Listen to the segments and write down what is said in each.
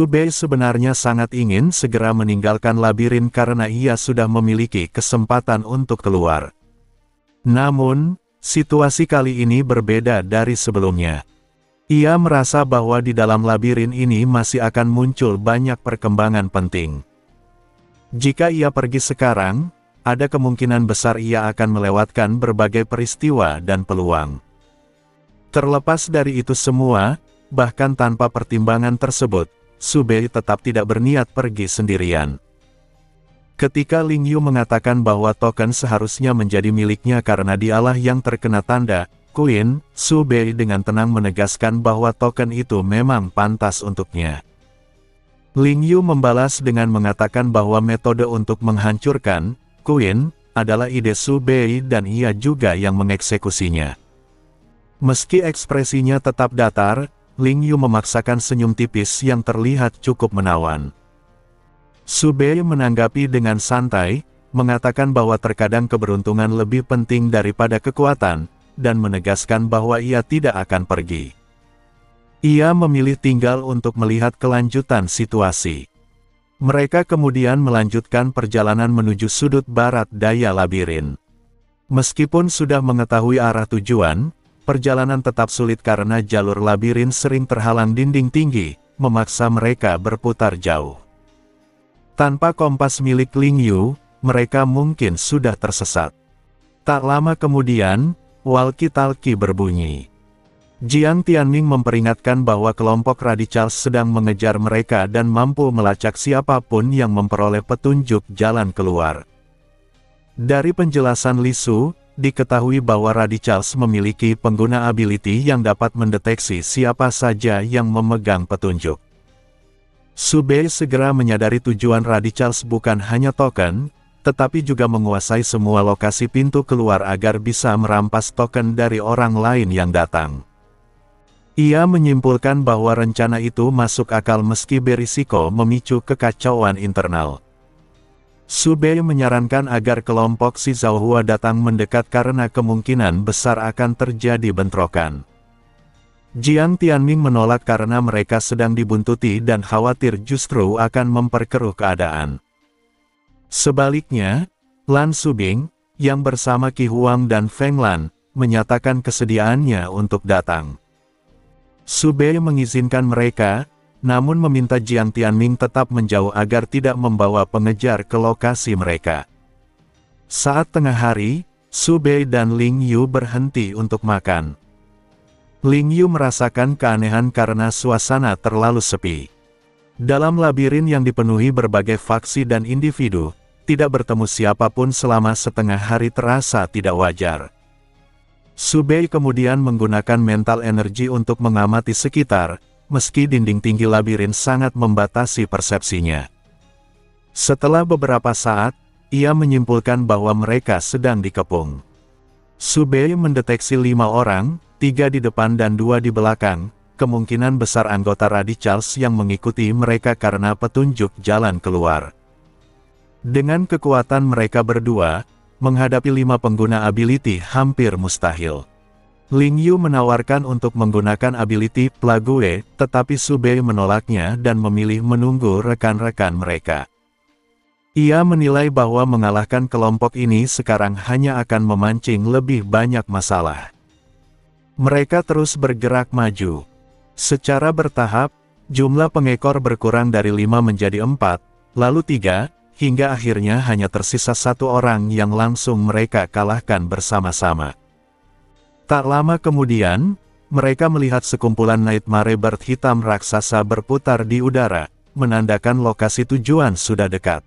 Bei sebenarnya sangat ingin segera meninggalkan labirin karena ia sudah memiliki kesempatan untuk keluar. Namun, situasi kali ini berbeda dari sebelumnya. Ia merasa bahwa di dalam labirin ini masih akan muncul banyak perkembangan penting. Jika ia pergi sekarang, ada kemungkinan besar ia akan melewatkan berbagai peristiwa dan peluang. Terlepas dari itu semua, bahkan tanpa pertimbangan tersebut, Bei tetap tidak berniat pergi sendirian. Ketika Ling Yu mengatakan bahwa token seharusnya menjadi miliknya karena dialah yang terkena tanda Queen, Bei dengan tenang menegaskan bahwa token itu memang pantas untuknya. Ling Yu membalas dengan mengatakan bahwa metode untuk menghancurkan Queen adalah ide Bei dan ia juga yang mengeksekusinya. Meski ekspresinya tetap datar, Ling Yu memaksakan senyum tipis yang terlihat cukup menawan. Bei menanggapi dengan santai, mengatakan bahwa terkadang keberuntungan lebih penting daripada kekuatan, dan menegaskan bahwa ia tidak akan pergi. Ia memilih tinggal untuk melihat kelanjutan situasi. Mereka kemudian melanjutkan perjalanan menuju sudut barat daya labirin. Meskipun sudah mengetahui arah tujuan, perjalanan tetap sulit karena jalur labirin sering terhalang dinding tinggi, memaksa mereka berputar jauh. Tanpa kompas milik Ling Yu, mereka mungkin sudah tersesat. Tak lama kemudian, walkie-talkie berbunyi. Jiang Tianming memperingatkan bahwa kelompok radikal sedang mengejar mereka dan mampu melacak siapapun yang memperoleh petunjuk jalan keluar. Dari penjelasan Li Su, diketahui bahwa Radicals memiliki pengguna ability yang dapat mendeteksi siapa saja yang memegang petunjuk. Bei segera menyadari tujuan Radicals bukan hanya token, tetapi juga menguasai semua lokasi pintu keluar agar bisa merampas token dari orang lain yang datang. Ia menyimpulkan bahwa rencana itu masuk akal meski berisiko memicu kekacauan internal. Bei menyarankan agar kelompok si Zhaohua datang mendekat karena kemungkinan besar akan terjadi bentrokan. Jiang Tianming menolak karena mereka sedang dibuntuti dan khawatir justru akan memperkeruh keadaan. Sebaliknya, Lan Subing, yang bersama Qi Huang dan Feng Lan, menyatakan kesediaannya untuk datang. Bei mengizinkan mereka, namun meminta Jiang Tianming tetap menjauh agar tidak membawa pengejar ke lokasi mereka. Saat tengah hari, Bei dan Ling Yu berhenti untuk makan. Ling Yu merasakan keanehan karena suasana terlalu sepi. Dalam labirin yang dipenuhi berbagai faksi dan individu, tidak bertemu siapapun selama setengah hari terasa tidak wajar. Bei kemudian menggunakan mental energi untuk mengamati sekitar, meski dinding tinggi labirin sangat membatasi persepsinya. Setelah beberapa saat, ia menyimpulkan bahwa mereka sedang dikepung. Bei mendeteksi 5 orang, 3 di depan dan 2 di belakang, kemungkinan besar anggota Radicals yang mengikuti mereka karena petunjuk jalan keluar. Dengan kekuatan mereka berdua, menghadapi 5 pengguna ability hampir mustahil. Ling Yu menawarkan untuk menggunakan ability Plague, tetapi Bei menolaknya dan memilih menunggu rekan-rekan mereka. Ia menilai bahwa mengalahkan kelompok ini sekarang hanya akan memancing lebih banyak masalah. Mereka terus bergerak maju. Secara bertahap, jumlah pengekor berkurang dari 5 menjadi 4, lalu 3, hingga akhirnya hanya tersisa 1 orang yang langsung mereka kalahkan bersama-sama. Tak lama kemudian, mereka melihat sekumpulan Nightmare Bird hitam raksasa berputar di udara, menandakan lokasi tujuan sudah dekat.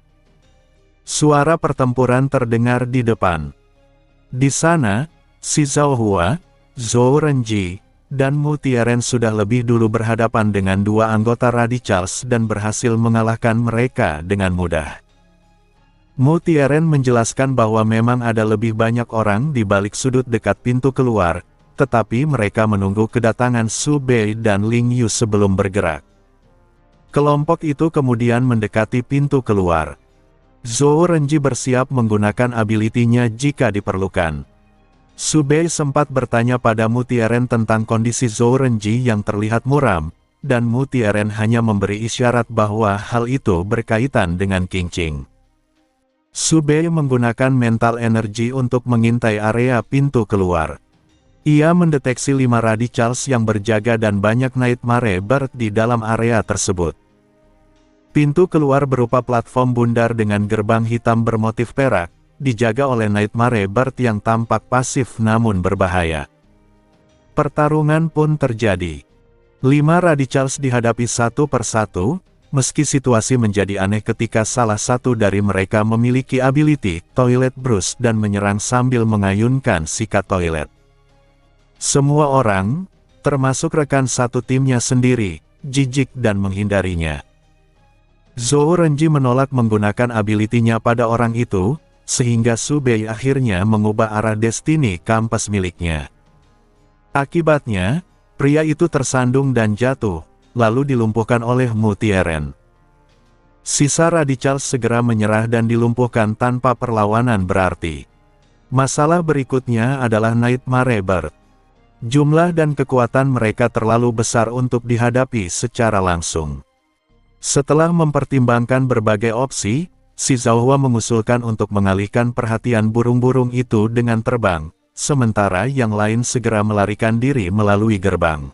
Suara pertempuran terdengar di depan. Di sana, si Zhaohua, Zhou Renji, dan Mu Tieren sudah lebih dulu berhadapan dengan 2 anggota Radicals dan berhasil mengalahkan mereka dengan mudah. Mu Tieren menjelaskan bahwa memang ada lebih banyak orang di balik sudut dekat pintu keluar, tetapi mereka menunggu kedatangan Bei dan Ling Yu sebelum bergerak. Kelompok itu kemudian mendekati pintu keluar. Zhou Renji bersiap menggunakan ability-nya jika diperlukan. Bei sempat bertanya pada Mu Tieren tentang kondisi Zhou Renji yang terlihat muram, dan Mu Tieren hanya memberi isyarat bahwa hal itu berkaitan dengan Qingqing. Su Bei menggunakan mental energi untuk mengintai area pintu keluar. Ia mendeteksi 5 radicals yang berjaga dan banyak Nightmare Bird di dalam area tersebut. Pintu keluar berupa platform bundar dengan gerbang hitam bermotif perak, dijaga oleh Nightmare Bird yang tampak pasif namun berbahaya. Pertarungan pun terjadi. 5 radicals dihadapi satu persatu, meski situasi menjadi aneh ketika salah satu dari mereka memiliki ability Toilet Brush dan menyerang sambil mengayunkan sikat toilet. Semua orang, termasuk rekan satu timnya sendiri, jijik dan menghindarinya. Zhou Renji menolak menggunakan ability-nya pada orang itu, sehingga Su Bei akhirnya mengubah arah Destiny Compass miliknya. Akibatnya, pria itu tersandung dan jatuh, lalu dilumpuhkan oleh Mu Tieren. Sisa radicals segera menyerah dan dilumpuhkan tanpa perlawanan berarti. Masalah berikutnya adalah Nightmare Bird. Jumlah dan kekuatan mereka terlalu besar untuk dihadapi secara langsung. Setelah mempertimbangkan berbagai opsi, si Zhao mengusulkan untuk mengalihkan perhatian burung-burung itu dengan terbang, sementara yang lain segera melarikan diri melalui gerbang.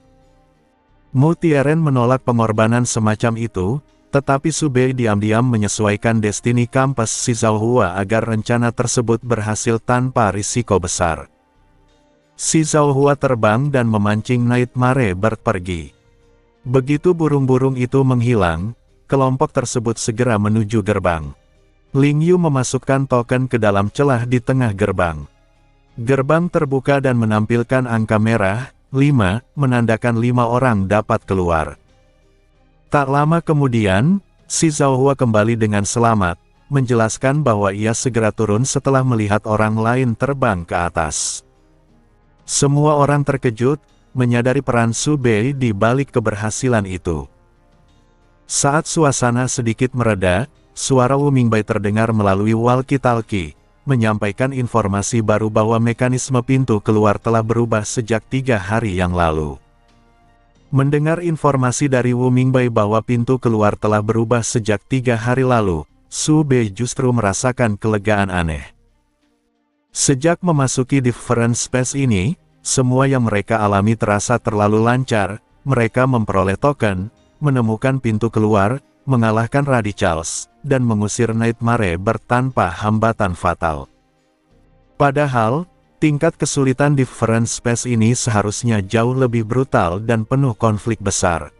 Mu Tieren menolak pengorbanan semacam itu, tetapi Su Bei diam-diam menyesuaikan Destiny Compass si Zhao agar rencana tersebut berhasil tanpa risiko besar. Si Zhao terbang dan memancing Nightmare Bird pergi. Begitu burung-burung itu menghilang, kelompok tersebut segera menuju gerbang. Ling Yu memasukkan token ke dalam celah di tengah gerbang. Gerbang terbuka dan menampilkan angka merah, 5, menandakan 5 orang dapat keluar. Tak lama kemudian, si Zhao kembali dengan selamat, menjelaskan bahwa ia segera turun setelah melihat orang lain terbang ke atas. Semua orang terkejut, menyadari peran Su Bei di balik keberhasilan itu. Saat suasana sedikit mereda, suara Wu Mingbai terdengar melalui walkie-talkie, menyampaikan informasi baru bahwa mekanisme pintu keluar telah berubah sejak 3 hari yang lalu. Mendengar informasi dari Wu Mingbai bahwa pintu keluar telah berubah sejak 3 hari lalu, Su Bei justru merasakan kelegaan aneh. Sejak memasuki different space ini, semua yang mereka alami terasa terlalu lancar, mereka memperoleh token, menemukan pintu keluar, mengalahkan radicals, dan mengusir Nightmare Bird tanpa hambatan fatal. Padahal, tingkat kesulitan different space ini seharusnya jauh lebih brutal dan penuh konflik besar.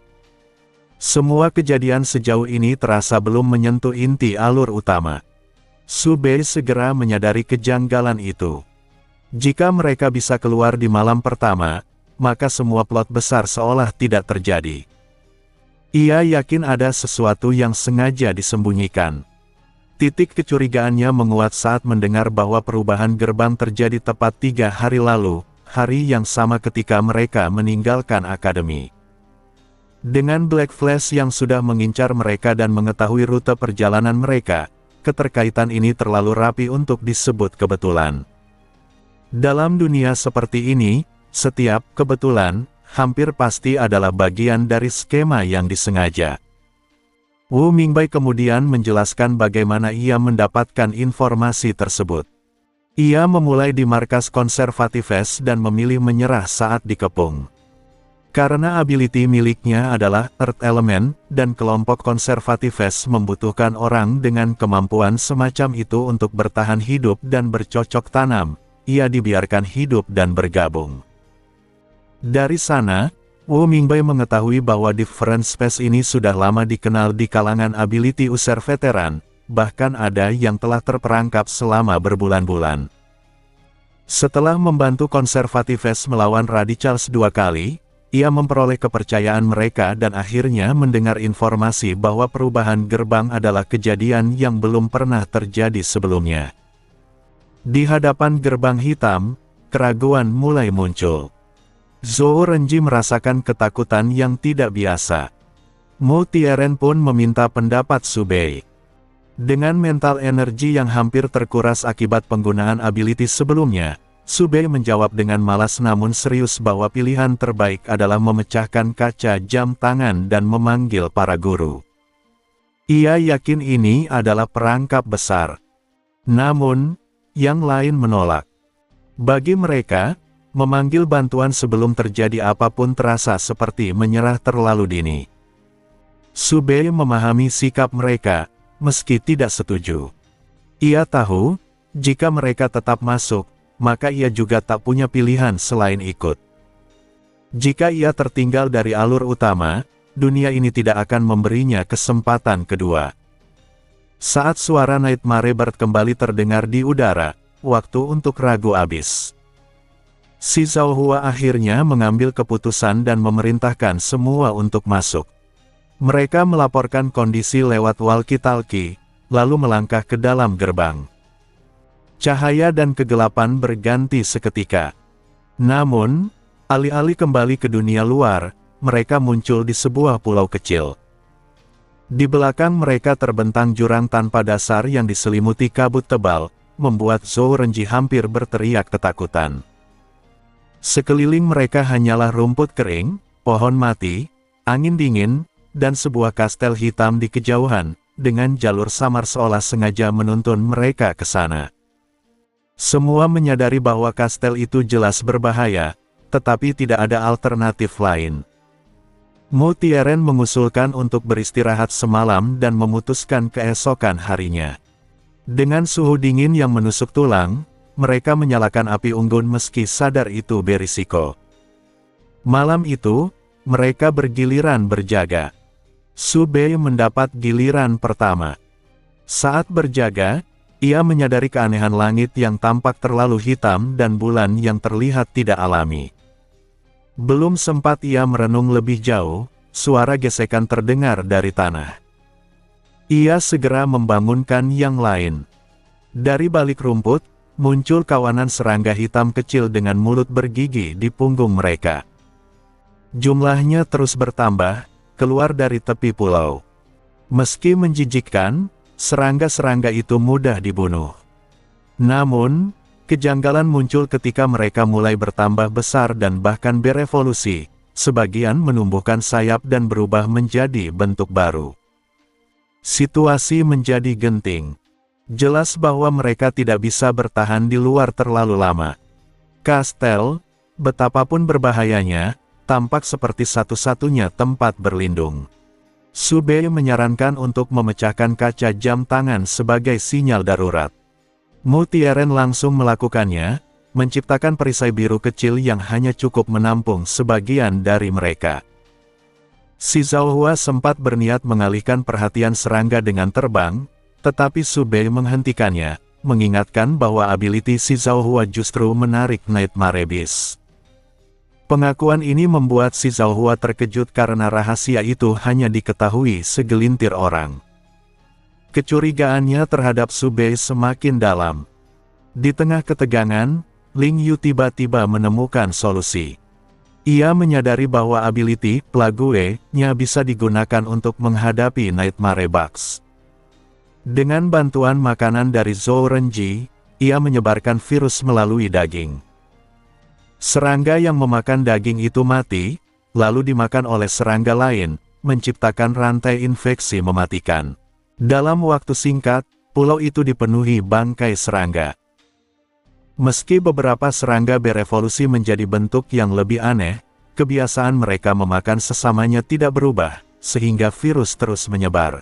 Semua kejadian sejauh ini terasa belum menyentuh inti alur utama. Su Bei segera menyadari kejanggalan itu. Jika mereka bisa keluar di malam pertama, maka semua plot besar seolah tidak terjadi. Ia yakin ada sesuatu yang sengaja disembunyikan. Titik kecurigaannya menguat saat mendengar bahwa perubahan gerbang terjadi tepat 3 hari lalu, hari yang sama ketika mereka meninggalkan akademi. Dengan Black Flash yang sudah mengincar mereka dan mengetahui rute perjalanan mereka, keterkaitan ini terlalu rapi untuk disebut kebetulan. Dalam dunia seperti ini, setiap kebetulan hampir pasti adalah bagian dari skema yang disengaja. Wu Mingbai kemudian menjelaskan bagaimana ia mendapatkan informasi tersebut. Ia memulai di markas konservatives dan memilih menyerah saat dikepung. Karena ability miliknya adalah Earth Element, dan kelompok konservatives membutuhkan orang dengan kemampuan semacam itu untuk bertahan hidup dan bercocok tanam, ia dibiarkan hidup dan bergabung. Dari sana, Wu Mingbai mengetahui bahwa different space ini sudah lama dikenal di kalangan ability user veteran, bahkan ada yang telah terperangkap selama berbulan-bulan. Setelah membantu konservatives melawan radicals 2 kali, ia memperoleh kepercayaan mereka dan akhirnya mendengar informasi bahwa perubahan gerbang adalah kejadian yang belum pernah terjadi sebelumnya. Di hadapan gerbang hitam, keraguan mulai muncul. Zhou Renji merasakan ketakutan yang tidak biasa. Mu Tieren pun meminta pendapat Su Bei. Dengan mental energi yang hampir terkuras akibat penggunaan ability sebelumnya, Subei menjawab dengan malas namun serius bahwa pilihan terbaik adalah memecahkan kaca jam tangan dan memanggil para guru. Ia yakin ini adalah perangkap besar. Namun, yang lain menolak. Bagi mereka, memanggil bantuan sebelum terjadi apapun terasa seperti menyerah terlalu dini. Subei memahami sikap mereka, meski tidak setuju. Ia tahu, jika mereka tetap masuk, maka ia juga tak punya pilihan selain ikut. Jika ia tertinggal dari alur utama, dunia ini tidak akan memberinya kesempatan kedua. Saat suara Nightmare Bird kembali terdengar di udara, waktu untuk ragu habis. Si Zhao Hua akhirnya mengambil keputusan dan memerintahkan semua untuk masuk. Mereka melaporkan kondisi lewat walkie-talkie, lalu melangkah ke dalam gerbang. Cahaya dan kegelapan berganti seketika. Namun, alih-alih kembali ke dunia luar, mereka muncul di sebuah pulau kecil. Di belakang mereka terbentang jurang tanpa dasar yang diselimuti kabut tebal, membuat Zhou Renji hampir berteriak ketakutan. Sekeliling mereka hanyalah rumput kering, pohon mati, angin dingin, dan sebuah kastel hitam di kejauhan, dengan jalur samar seolah sengaja menuntun mereka ke sana. Semua menyadari bahwa kastel itu jelas berbahaya, tetapi tidak ada alternatif lain. Mu Tieren mengusulkan untuk beristirahat semalam dan memutuskan keesokan harinya. Dengan suhu dingin yang menusuk tulang, mereka menyalakan api unggun meski sadar itu berisiko. Malam itu, mereka bergiliran berjaga. Subei mendapat giliran pertama. Saat berjaga, ia menyadari keanehan langit yang tampak terlalu hitam dan bulan yang terlihat tidak alami. Belum sempat ia merenung lebih jauh, suara gesekan terdengar dari tanah. Ia segera membangunkan yang lain. Dari balik rumput, muncul kawanan serangga hitam kecil dengan mulut bergigi di punggung mereka. Jumlahnya terus bertambah, keluar dari tepi pulau. Meski menjijikkan, serangga-serangga itu mudah dibunuh. Namun, kejanggalan muncul ketika mereka mulai bertambah besar dan bahkan berevolusi, sebagian menumbuhkan sayap dan berubah menjadi bentuk baru. Situasi menjadi genting. Jelas bahwa mereka tidak bisa bertahan di luar terlalu lama. Kastel, betapapun berbahayanya, tampak seperti satu-satunya tempat berlindung. Subei menyarankan untuk memecahkan kaca jam tangan sebagai sinyal darurat. Mu Tieren langsung melakukannya, menciptakan perisai biru kecil yang hanya cukup menampung sebagian dari mereka. Si Zhao Hua sempat berniat mengalihkan perhatian serangga dengan terbang, tetapi Subei menghentikannya, mengingatkan bahwa ability si Zhao Hua justru menarik Nightmare Beast. Pengakuan ini membuat si Zhao Hua terkejut karena rahasia itu hanya diketahui segelintir orang. Kecurigaannya terhadap Subei semakin dalam. Di tengah ketegangan, Ling Yu tiba-tiba menemukan solusi. Ia menyadari bahwa ability Plague-nya bisa digunakan untuk menghadapi Nightmare Bugs. Dengan bantuan makanan dari Zhou Renji, ia menyebarkan virus melalui daging. Serangga yang memakan daging itu mati, lalu dimakan oleh serangga lain, menciptakan rantai infeksi mematikan. Dalam waktu singkat, pulau itu dipenuhi bangkai serangga. Meski beberapa serangga berevolusi menjadi bentuk yang lebih aneh, kebiasaan mereka memakan sesamanya tidak berubah, sehingga virus terus menyebar.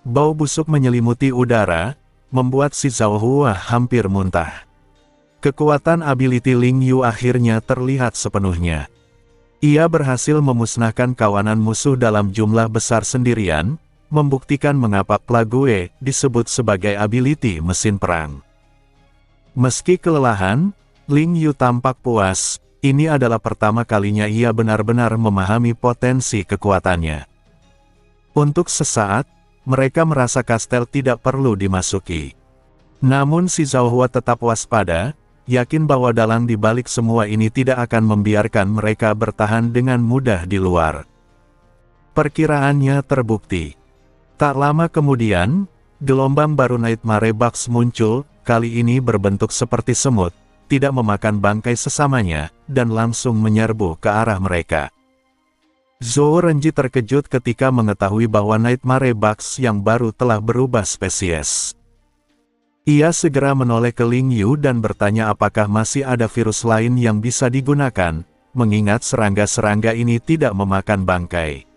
Bau busuk menyelimuti udara, membuat si Zhao Hua hampir muntah. Kekuatan ability Ling Yu akhirnya terlihat sepenuhnya. Ia berhasil memusnahkan kawanan musuh dalam jumlah besar sendirian, membuktikan mengapa Plague disebut sebagai ability mesin perang. Meski kelelahan, Ling Yu tampak puas, ini adalah pertama kalinya ia benar-benar memahami potensi kekuatannya. Untuk sesaat, mereka merasa kastel tidak perlu dimasuki. Namun si Zhao Hua tetap waspada, yakin bahwa dalang di balik semua ini tidak akan membiarkan mereka bertahan dengan mudah di luar. Perkiraannya terbukti. Tak lama kemudian, gelombang baru Nightmare Bugs muncul, kali ini berbentuk seperti semut, tidak memakan bangkai sesamanya, dan langsung menyerbu ke arah mereka. Zhou Renji terkejut ketika mengetahui bahwa Nightmare Bugs yang baru telah berubah spesies. Ia segera menoleh ke Ling Yu dan bertanya apakah masih ada virus lain yang bisa digunakan, mengingat serangga-serangga ini tidak memakan bangkai.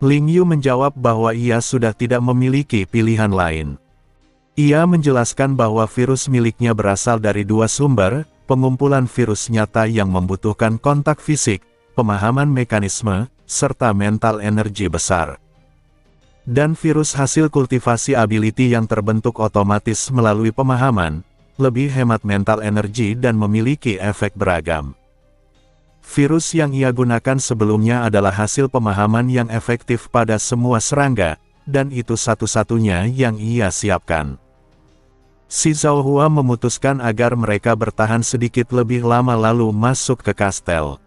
Ling Yu menjawab bahwa ia sudah tidak memiliki pilihan lain. Ia menjelaskan bahwa virus miliknya berasal dari dua sumber, pengumpulan virus nyata yang membutuhkan kontak fisik, pemahaman mekanisme, serta mental energi besar. Dan virus hasil kultivasi ability yang terbentuk otomatis melalui pemahaman, lebih hemat mental energi dan memiliki efek beragam. Virus yang ia gunakan sebelumnya adalah hasil pemahaman yang efektif pada semua serangga, dan itu satu-satunya yang ia siapkan. Si Zhaohua memutuskan agar mereka bertahan sedikit lebih lama lalu masuk ke kastel.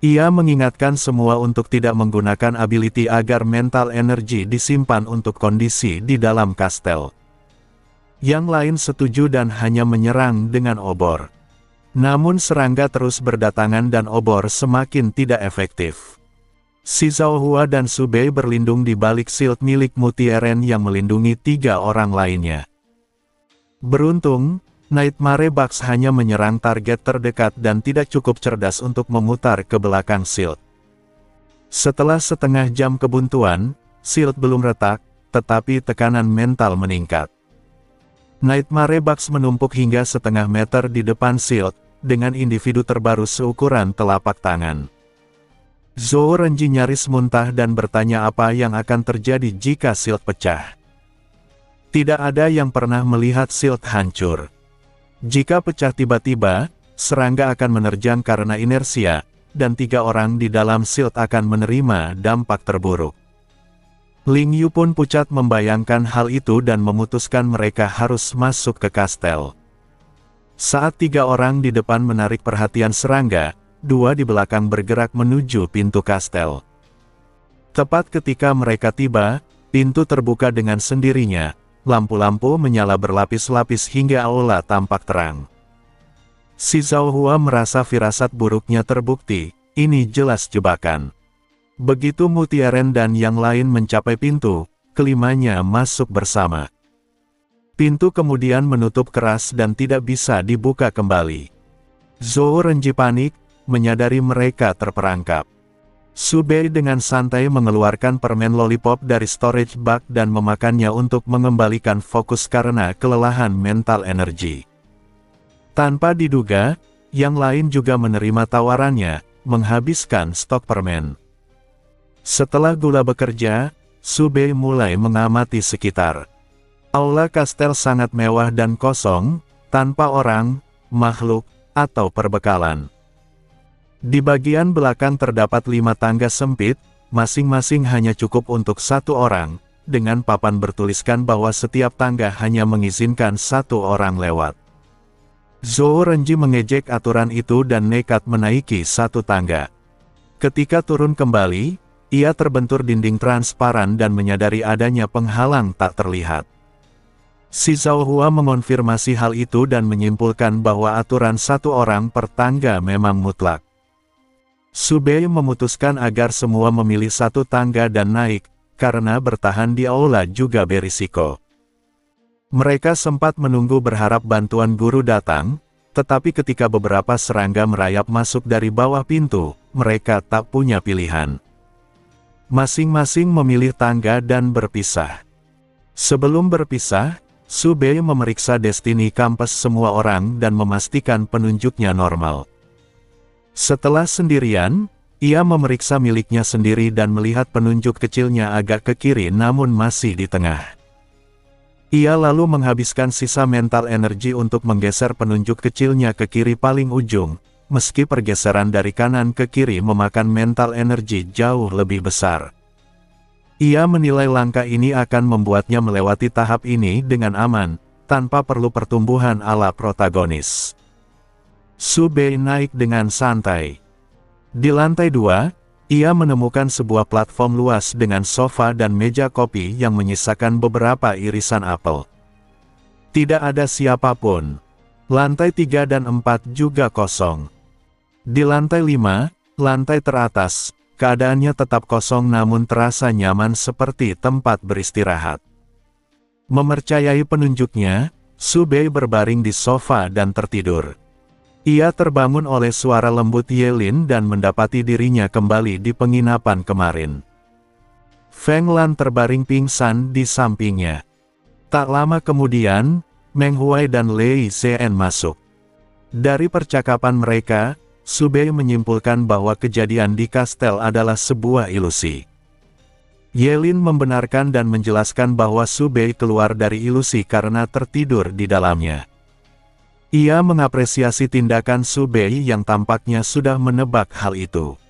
Ia mengingatkan semua untuk tidak menggunakan ability agar mental energi disimpan untuk kondisi di dalam kastel. Yang lain setuju dan hanya menyerang dengan obor. Namun serangga terus berdatangan dan obor semakin tidak efektif. Si Zhaohua dan Su Bei berlindung di balik shield milik Mutiaren yang melindungi 3 orang lainnya. Beruntung, Nightmare Bugs hanya menyerang target terdekat dan tidak cukup cerdas untuk memutar ke belakang shield. Setelah setengah jam kebuntuan, shield belum retak, tetapi tekanan mental meningkat. Nightmare Bugs menumpuk hingga setengah meter di depan shield, dengan individu terbaru seukuran telapak tangan. Zhou Renji nyaris muntah dan bertanya apa yang akan terjadi jika shield pecah. Tidak ada yang pernah melihat shield hancur. Jika pecah tiba-tiba, serangga akan menerjang karena inersia, dan 3 orang di dalam shield akan menerima dampak terburuk. Ling Yu pun pucat membayangkan hal itu dan memutuskan mereka harus masuk ke kastel. Saat 3 orang di depan menarik perhatian serangga, 2 di belakang bergerak menuju pintu kastel. Tepat ketika mereka tiba, pintu terbuka dengan sendirinya. Lampu-lampu menyala berlapis-lapis hingga aula tampak terang. Si Zhaohua merasa firasat buruknya terbukti, ini jelas jebakan. Begitu Mutiaren dan yang lain mencapai pintu, kelimanya masuk bersama. Pintu kemudian menutup keras dan tidak bisa dibuka kembali. Zhou Renji panik, menyadari mereka terperangkap. Su Bei dengan santai mengeluarkan permen lollipop dari storage bag dan memakannya untuk mengembalikan fokus karena kelelahan mental energi. Tanpa diduga, yang lain juga menerima tawarannya, menghabiskan stok permen. Setelah gula bekerja, Su Bei mulai mengamati sekitar. Aula kastel sangat mewah dan kosong, tanpa orang, makhluk, atau perbekalan. Di bagian belakang terdapat 5 tangga sempit, masing-masing hanya cukup untuk 1 orang, dengan papan bertuliskan bahwa setiap tangga hanya mengizinkan 1 orang lewat. Zhou Renji mengejek aturan itu dan nekat menaiki 1 tangga. Ketika turun kembali, ia terbentur dinding transparan dan menyadari adanya penghalang tak terlihat. Si Zhaohua mengonfirmasi hal itu dan menyimpulkan bahwa aturan 1 orang per tangga memang mutlak. Su Bei memutuskan agar semua memilih 1 tangga dan naik, karena bertahan di aula juga berisiko. Mereka sempat menunggu berharap bantuan guru datang, tetapi ketika beberapa serangga merayap masuk dari bawah pintu, mereka tak punya pilihan. Masing-masing memilih tangga dan berpisah. Sebelum berpisah, Su Bei memeriksa Destiny Compass semua orang dan memastikan penunjuknya normal. Setelah sendirian, ia memeriksa miliknya sendiri dan melihat penunjuk kecilnya agak ke kiri namun masih di tengah. Ia lalu menghabiskan sisa mental energi untuk menggeser penunjuk kecilnya ke kiri paling ujung, meski pergeseran dari kanan ke kiri memakan mental energi jauh lebih besar. Ia menilai langkah ini akan membuatnya melewati tahap ini dengan aman, tanpa perlu pertumbuhan ala protagonis. Su Bei naik dengan santai. Di lantai 2, ia menemukan sebuah platform luas dengan sofa dan meja kopi yang menyisakan beberapa irisan apel. Tidak ada siapapun. Lantai 3 dan 4 juga kosong. Di lantai 5, lantai teratas, keadaannya tetap kosong namun terasa nyaman seperti tempat beristirahat. Mempercayai penunjuknya, Su Bei berbaring di sofa dan tertidur. Ia terbangun oleh suara lembut Yelin dan mendapati dirinya kembali di penginapan kemarin. Feng Lan terbaring pingsan di sampingnya. Tak lama kemudian, Meng Huai dan Lei Zhen masuk. Dari percakapan mereka, Su Bei menyimpulkan bahwa kejadian di kastel adalah sebuah ilusi. Yelin membenarkan dan menjelaskan bahwa Su Bei keluar dari ilusi karena tertidur di dalamnya. Ia mengapresiasi tindakan Su Bei yang tampaknya sudah menebak hal itu.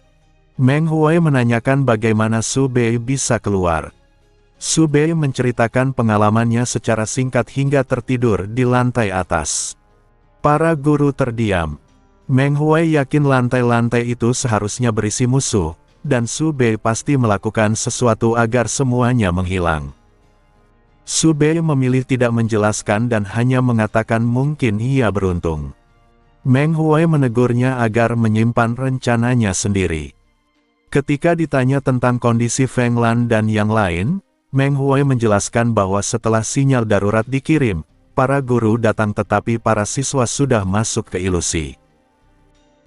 Meng Huai menanyakan bagaimana Su Bei bisa keluar. Su Bei menceritakan pengalamannya secara singkat hingga tertidur di lantai atas. Para guru terdiam. Meng Huai yakin lantai-lantai itu seharusnya berisi musuh, dan Su Bei pasti melakukan sesuatu agar semuanya menghilang. Su Bei memilih tidak menjelaskan dan hanya mengatakan mungkin ia beruntung. Meng Huai menegurnya agar menyimpan rencananya sendiri. Ketika ditanya tentang kondisi Feng Lan dan yang lain, Meng Huai menjelaskan bahwa setelah sinyal darurat dikirim, para guru datang tetapi para siswa sudah masuk ke ilusi.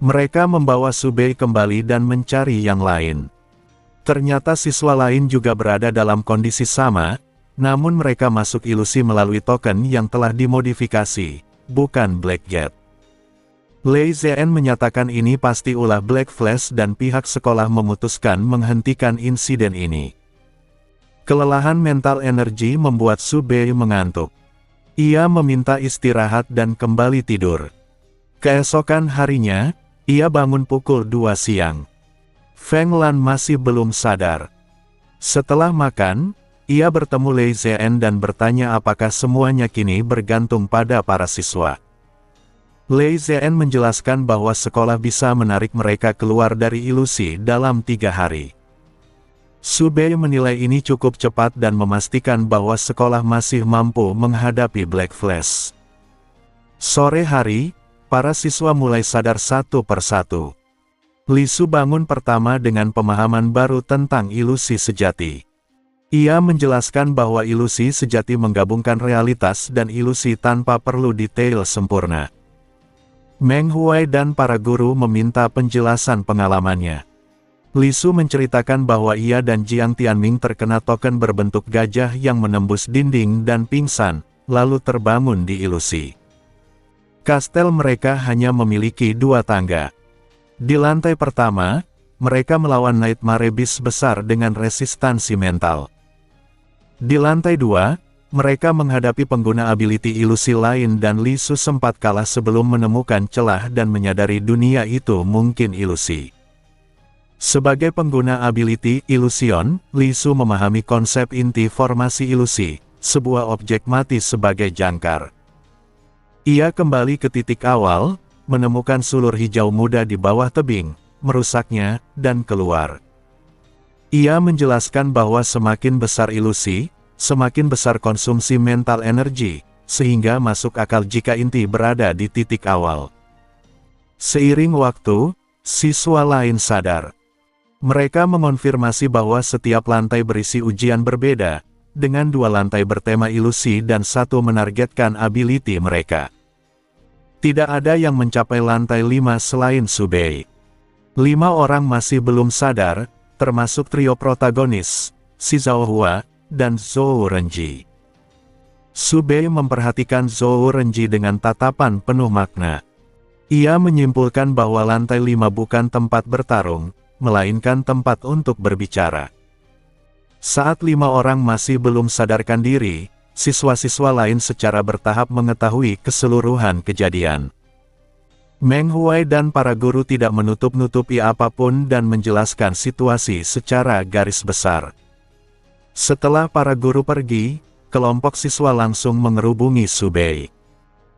Mereka membawa Su Bei kembali dan mencari yang lain. Ternyata siswa lain juga berada dalam kondisi sama, namun mereka masuk ilusi melalui token yang telah dimodifikasi, bukan Black Gate. Lei Zhen menyatakan ini pasti ulah Black Flash dan pihak sekolah memutuskan menghentikan insiden ini. Kelelahan mental energi membuat Su Bei mengantuk. Ia meminta istirahat dan kembali tidur. Keesokan harinya, ia bangun pukul 2 siang. Feng Lan masih belum sadar. Setelah makan, ia bertemu Lei Zhen dan bertanya apakah semuanya kini bergantung pada para siswa. Lei Zhen menjelaskan bahwa sekolah bisa menarik mereka keluar dari ilusi dalam 3 hari. Su Bei menilai ini cukup cepat dan memastikan bahwa sekolah masih mampu menghadapi Black Flash. Sore hari, para siswa mulai sadar satu persatu. Li Su bangun pertama dengan pemahaman baru tentang ilusi sejati. Ia menjelaskan bahwa ilusi sejati menggabungkan realitas dan ilusi tanpa perlu detail sempurna. Meng Huai dan para guru meminta penjelasan pengalamannya. Li Su menceritakan bahwa ia dan Jiang Tianming terkena token berbentuk gajah yang menembus dinding dan pingsan, lalu terbangun di ilusi. Kastel mereka hanya memiliki 2 tangga. Di lantai pertama, mereka melawan Nightmare Beast besar dengan resistansi mental. Di lantai 2, mereka menghadapi pengguna ability ilusi lain dan Li Su sempat kalah sebelum menemukan celah dan menyadari dunia itu mungkin ilusi. Sebagai pengguna ability Illusion, Li Su memahami konsep inti formasi ilusi, sebuah objek mati sebagai jangkar. Ia kembali ke titik awal, menemukan sulur hijau muda di bawah tebing, merusaknya, dan keluar. Ia menjelaskan bahwa semakin besar ilusi, semakin besar konsumsi mental energi, sehingga masuk akal jika inti berada di titik awal. Seiring waktu, siswa lain sadar. Mereka mengonfirmasi bahwa setiap lantai berisi ujian berbeda, dengan 2 lantai bertema ilusi dan 1 menargetkan ability mereka. Tidak ada yang mencapai lantai 5 selain Su Bei. 5 orang masih belum sadar, termasuk trio protagonis, Si Zhao Hua, dan Zhou Renji. Su Bei memperhatikan Zhou Renji dengan tatapan penuh makna. Ia menyimpulkan bahwa lantai 5 bukan tempat bertarung, melainkan tempat untuk berbicara. Saat 5 orang masih belum sadarkan diri, siswa-siswa lain secara bertahap mengetahui keseluruhan kejadian. Meng Huai dan para guru tidak menutup-nutupi apapun dan menjelaskan situasi secara garis besar. Setelah para guru pergi, kelompok siswa langsung mengerubungi Su Bei.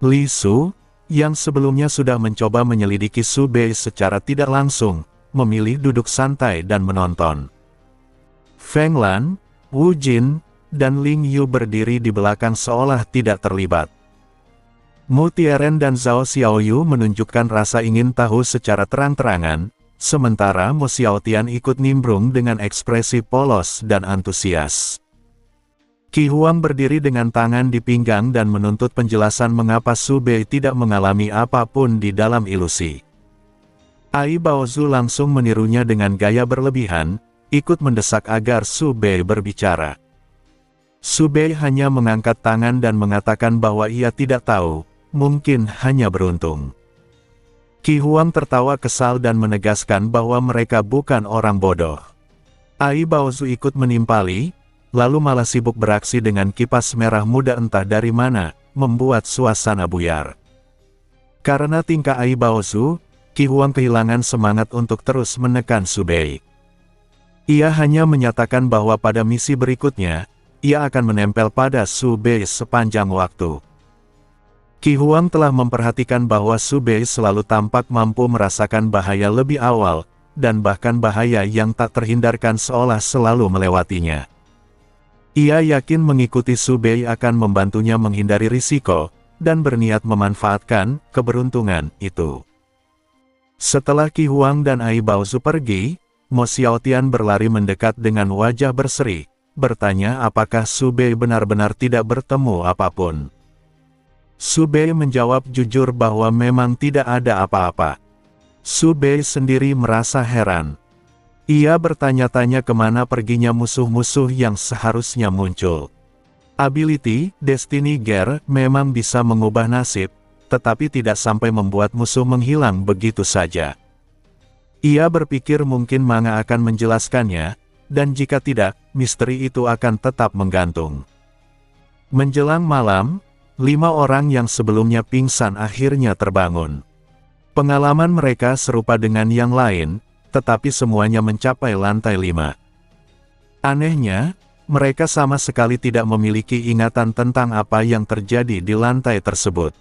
Li Su, yang sebelumnya sudah mencoba menyelidiki Su Bei secara tidak langsung, memilih duduk santai dan menonton. Feng Lan, Wu Jin, dan Ling Yu berdiri di belakang seolah tidak terlibat. Mu Tieren dan Zhao Xiaoyu menunjukkan rasa ingin tahu secara terang-terangan, sementara Mo Xiaotian ikut nimbrung dengan ekspresi polos dan antusias. Qi Huang berdiri dengan tangan di pinggang dan menuntut penjelasan mengapa Su Bei tidak mengalami apapun di dalam ilusi. Ai Baozu langsung menirunya dengan gaya berlebihan, ikut mendesak agar Su Bei berbicara. Su Bei hanya mengangkat tangan dan mengatakan bahwa ia tidak tahu, mungkin hanya beruntung. Qi Huang tertawa kesal dan menegaskan bahwa mereka bukan orang bodoh. Ai Baozu ikut menimpali, lalu malah sibuk beraksi dengan kipas merah muda entah dari mana, membuat suasana buyar. Karena tingkah Ai Baozu, Qi Huang kehilangan semangat untuk terus menekan Su Bei. Ia hanya menyatakan bahwa pada misi berikutnya, ia akan menempel pada Su Bei sepanjang waktu. Qi Huang telah memperhatikan bahwa Su Bei selalu tampak mampu merasakan bahaya lebih awal, dan bahkan bahaya yang tak terhindarkan seolah selalu melewatinya. Ia yakin mengikuti Su Bei akan membantunya menghindari risiko, dan berniat memanfaatkan keberuntungan itu. Setelah Qi Huang dan Ai Baozu pergi, Mo Xiaotian berlari mendekat dengan wajah berseri, bertanya apakah Su Bei benar-benar tidak bertemu apapun. Su Bei menjawab jujur bahwa memang tidak ada apa-apa. Su Bei sendiri merasa heran. Ia bertanya-tanya kemana perginya musuh-musuh yang seharusnya muncul. Ability, Destiny Gear, memang bisa mengubah nasib, tetapi tidak sampai membuat musuh menghilang begitu saja. Ia berpikir mungkin manga akan menjelaskannya, dan jika tidak, misteri itu akan tetap menggantung. Menjelang malam, 5 orang yang sebelumnya pingsan akhirnya terbangun. Pengalaman mereka serupa dengan yang lain, tetapi semuanya mencapai lantai 5. Anehnya, mereka sama sekali tidak memiliki ingatan tentang apa yang terjadi di lantai tersebut.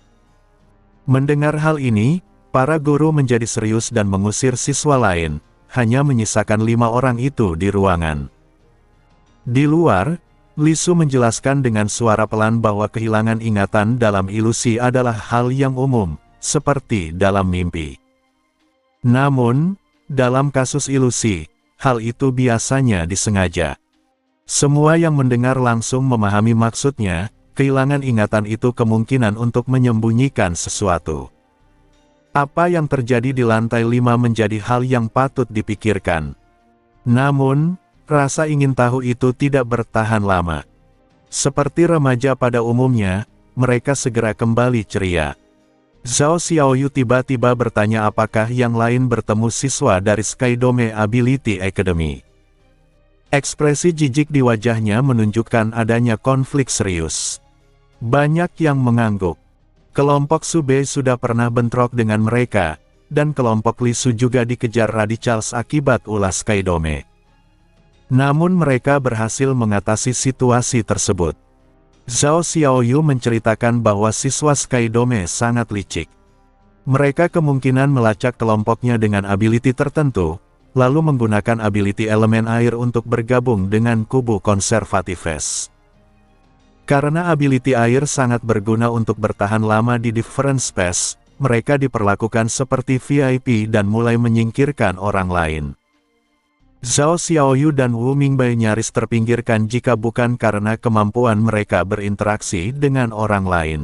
Mendengar hal ini, para guru menjadi serius dan mengusir siswa lain, hanya menyisakan 5 orang itu di ruangan. Di luar, Li Su menjelaskan dengan suara pelan bahwa kehilangan ingatan dalam ilusi adalah hal yang umum, seperti dalam mimpi. Namun, dalam kasus ilusi, hal itu biasanya disengaja. Semua yang mendengar langsung memahami maksudnya, kehilangan ingatan itu kemungkinan untuk menyembunyikan sesuatu. Apa yang terjadi di lantai 5 menjadi hal yang patut dipikirkan. Namun, rasa ingin tahu itu tidak bertahan lama. Seperti remaja pada umumnya, mereka segera kembali ceria. Zhao Xiaoyu tiba-tiba bertanya apakah yang lain bertemu siswa dari Skydome Ability Academy. Ekspresi jijik di wajahnya menunjukkan adanya konflik serius. Banyak yang mengangguk. Kelompok Su Bei sudah pernah bentrok dengan mereka, dan kelompok Li Su juga dikejar radicals akibat ulah Skydome. Namun mereka berhasil mengatasi situasi tersebut. Zhao Xiaoyu menceritakan bahwa siswa Skydome sangat licik. Mereka kemungkinan melacak kelompoknya dengan ability tertentu, lalu menggunakan ability elemen air untuk bergabung dengan kubu konservatives. Karena ability air sangat berguna untuk bertahan lama di different space, mereka diperlakukan seperti VIP dan mulai menyingkirkan orang lain. Zhao Xiaoyu dan Wu Mingbai nyaris terpinggirkan jika bukan karena kemampuan mereka berinteraksi dengan orang lain.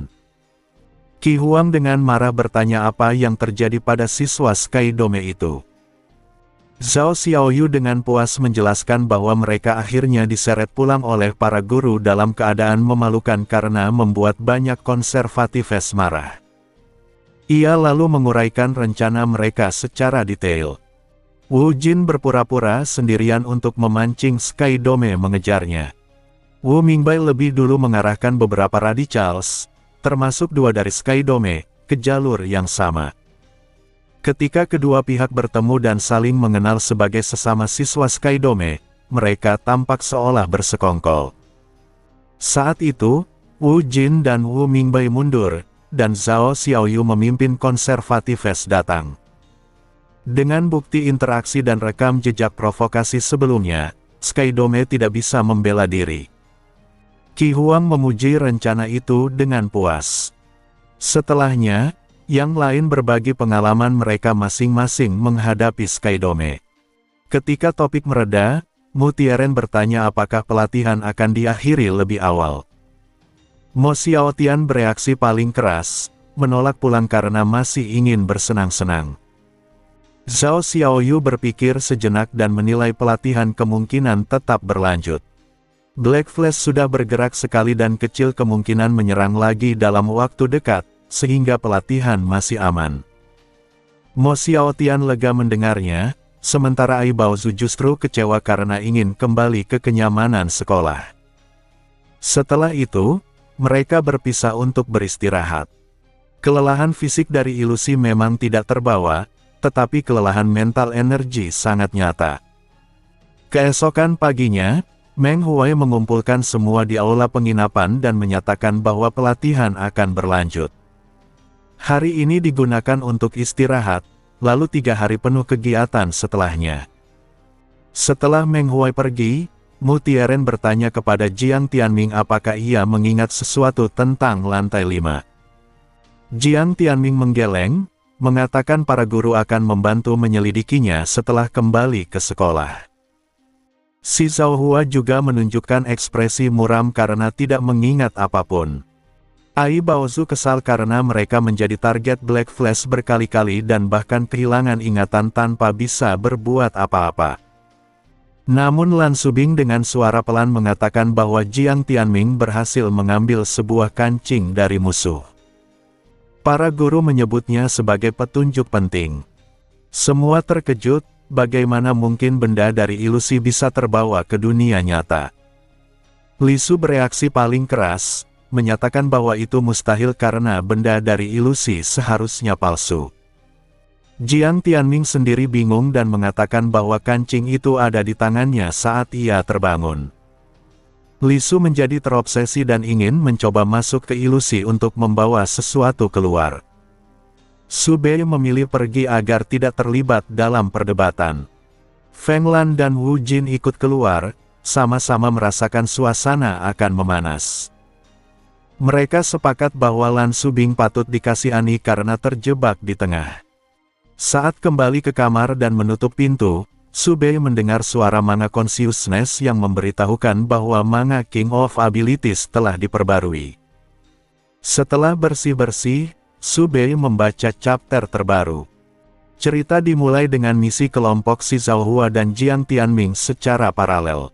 Qi Huang dengan marah bertanya apa yang terjadi pada siswa Skydome itu. Zhao Xiaoyu dengan puas menjelaskan bahwa mereka akhirnya diseret pulang oleh para guru dalam keadaan memalukan karena membuat banyak konservatives marah. Ia lalu menguraikan rencana mereka secara detail. Wu Jin berpura-pura sendirian untuk memancing Skydome mengejarnya. Wu Mingbai lebih dulu mengarahkan beberapa radicals, termasuk 2 dari Skydome, ke jalur yang sama. Ketika kedua pihak bertemu dan saling mengenal sebagai sesama siswa Skydome, mereka tampak seolah bersekongkol. Saat itu, Wu Jin dan Wu Mingbai mundur, dan Zhao Xiaoyu memimpin konservatives datang. Dengan bukti interaksi dan rekam jejak provokasi sebelumnya, Skydome tidak bisa membela diri. Qi Huang memuji rencana itu dengan puas. Setelahnya, yang lain berbagi pengalaman mereka masing-masing menghadapi Skydome. Ketika topik mereda, Mu Tieren bertanya apakah pelatihan akan diakhiri lebih awal. Mo Xiaotian bereaksi paling keras, menolak pulang karena masih ingin bersenang-senang. Zhao Xiaoyu berpikir sejenak dan menilai pelatihan kemungkinan tetap berlanjut. Black Flash sudah bergerak sekali dan kecil kemungkinan menyerang lagi dalam waktu dekat, sehingga pelatihan masih aman. Mo Xiaotian lega mendengarnya, sementara Ai Baozu justru kecewa karena ingin kembali ke kenyamanan sekolah. Setelah itu, mereka berpisah untuk beristirahat. Kelelahan fisik dari ilusi memang tidak terbawa, tetapi kelelahan mental energi sangat nyata. Keesokan paginya, Meng Huai mengumpulkan semua di aula penginapan dan menyatakan bahwa pelatihan akan berlanjut. Hari ini digunakan untuk istirahat, lalu 3 hari penuh kegiatan setelahnya. Setelah Meng Huai pergi, Mu Tieren bertanya kepada Jiang Tianming apakah ia mengingat sesuatu tentang lantai 5. Jiang Tianming menggeleng, mengatakan para guru akan membantu menyelidikinya setelah kembali ke sekolah. Si Zhao Hua juga menunjukkan ekspresi muram karena tidak mengingat apapun. Ai Baozu kesal karena mereka menjadi target Black Flash berkali-kali dan bahkan kehilangan ingatan tanpa bisa berbuat apa-apa. Namun Lan Subing dengan suara pelan mengatakan bahwa Jiang Tianming berhasil mengambil sebuah kancing dari musuh. Para guru menyebutnya sebagai petunjuk penting. Semua terkejut, bagaimana mungkin benda dari ilusi bisa terbawa ke dunia nyata. Li Su bereaksi paling keras, menyatakan bahwa itu mustahil karena benda dari ilusi seharusnya palsu. Jiang Tianming sendiri bingung dan mengatakan bahwa kancing itu ada di tangannya saat ia terbangun. Li Su menjadi terobsesi dan ingin mencoba masuk ke ilusi untuk membawa sesuatu keluar. Su Bei memilih pergi agar tidak terlibat dalam perdebatan. Feng Lan dan Wu Jin ikut keluar, sama-sama merasakan suasana akan memanas. Mereka sepakat bahwa Lan Subing patut dikasihani karena terjebak di tengah. Saat kembali ke kamar dan menutup pintu, Su Bei mendengar suara Manga Consciousness yang memberitahukan bahwa Manga King of Abilities telah diperbarui. Setelah bersih-bersih, Su Bei membaca chapter terbaru. Cerita dimulai dengan misi kelompok Si Zhao Hua dan Jiang Tianming secara paralel.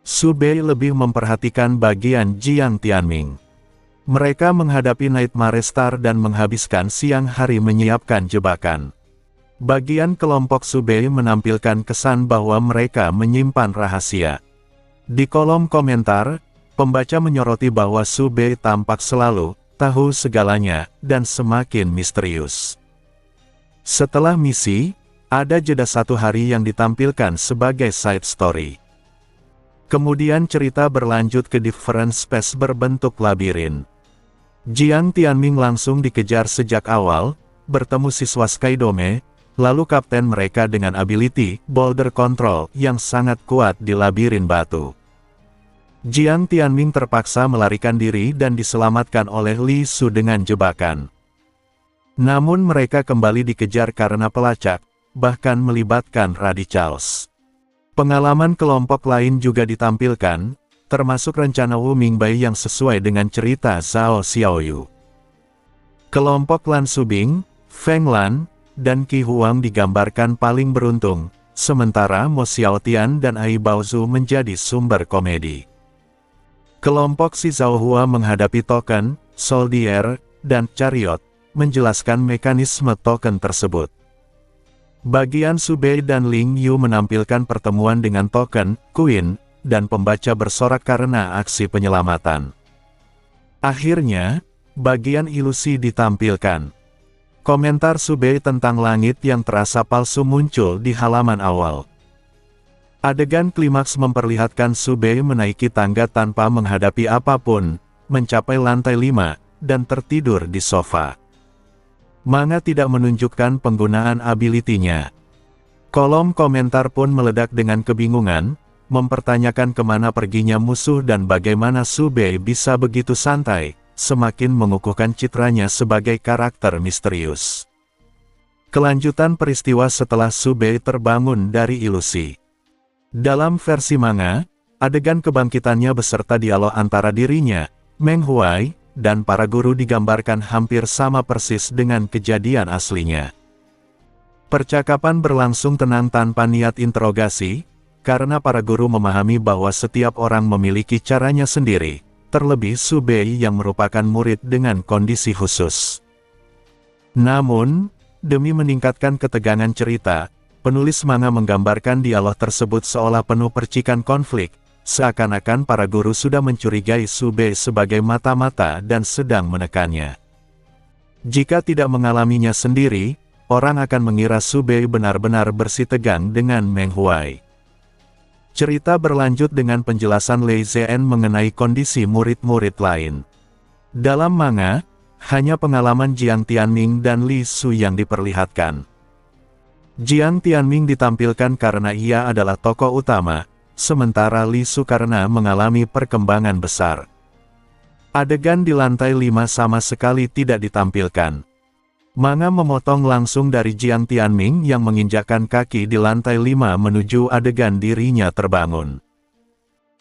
Su Bei lebih memperhatikan bagian Jiang Tianming. Mereka menghadapi Nightmare Star dan menghabiskan siang hari menyiapkan jebakan. Bagian kelompok Su Bei menampilkan kesan bahwa mereka menyimpan rahasia. Di kolom komentar, pembaca menyoroti bahwa Su Bei tampak selalu tahu segalanya dan semakin misterius. Setelah misi, ada jeda 1 hari yang ditampilkan sebagai side story. Kemudian cerita berlanjut ke different space berbentuk labirin. Jiang Tianming langsung dikejar sejak awal, bertemu siswa Skydome, lalu kapten mereka dengan ability Boulder Control yang sangat kuat di labirin batu. Jiang Tianming terpaksa melarikan diri dan diselamatkan oleh Li Su dengan jebakan. Namun mereka kembali dikejar karena pelacak, bahkan melibatkan Radicals. Pengalaman kelompok lain juga ditampilkan, termasuk rencana Wu Mingbai yang sesuai dengan cerita Zhao Xiaoyu. Kelompok Lan Subing, Feng Lan, dan Qi Huang digambarkan paling beruntung, sementara Mo Xiaotian dan Ai Baozu menjadi sumber komedi. Kelompok Si Zhao Hua menghadapi token, Soldier, dan Chariot, menjelaskan mekanisme token tersebut. Bagian Su Bei dan Ling Yu menampilkan pertemuan dengan token, Queen, dan pembaca bersorak karena aksi penyelamatan. Akhirnya, bagian ilusi ditampilkan. Komentar Su Bei tentang langit yang terasa palsu muncul di halaman awal. Adegan klimaks memperlihatkan Su Bei menaiki tangga tanpa menghadapi apapun, mencapai lantai 5, dan tertidur di sofa. Manga tidak menunjukkan penggunaan ability-nya. Kolom komentar pun meledak dengan kebingungan, mempertanyakan kemana perginya musuh dan bagaimana Su Bei bisa begitu santai, semakin mengukuhkan citranya sebagai karakter misterius. Kelanjutan peristiwa setelah Su Bei terbangun dari ilusi. Dalam versi manga, adegan kebangkitannya beserta dialog antara dirinya, Meng Huai, dan para guru digambarkan hampir sama persis dengan kejadian aslinya. Percakapan berlangsung tenang tanpa niat interogasi, karena para guru memahami bahwa setiap orang memiliki caranya sendiri, terlebih Su Bei yang merupakan murid dengan kondisi khusus. Namun, demi meningkatkan ketegangan cerita, penulis manga menggambarkan dialog tersebut seolah penuh percikan konflik, seakan-akan para guru sudah mencurigai Su Bei sebagai mata-mata dan sedang menekannya. Jika tidak mengalaminya sendiri, orang akan mengira Su Bei benar-benar bersitegang dengan Meng Huai. Cerita berlanjut dengan penjelasan Lei Zhen mengenai kondisi murid-murid lain. Dalam manga, hanya pengalaman Jiang Tianming dan Li Su yang diperlihatkan. Jiang Tianming ditampilkan karena ia adalah tokoh utama, sementara Li Su karena mengalami perkembangan besar. Adegan di lantai 5 sama sekali tidak ditampilkan. Manga memotong langsung dari Jiang Tianming yang menginjakkan kaki di lantai 5 menuju adegan dirinya terbangun.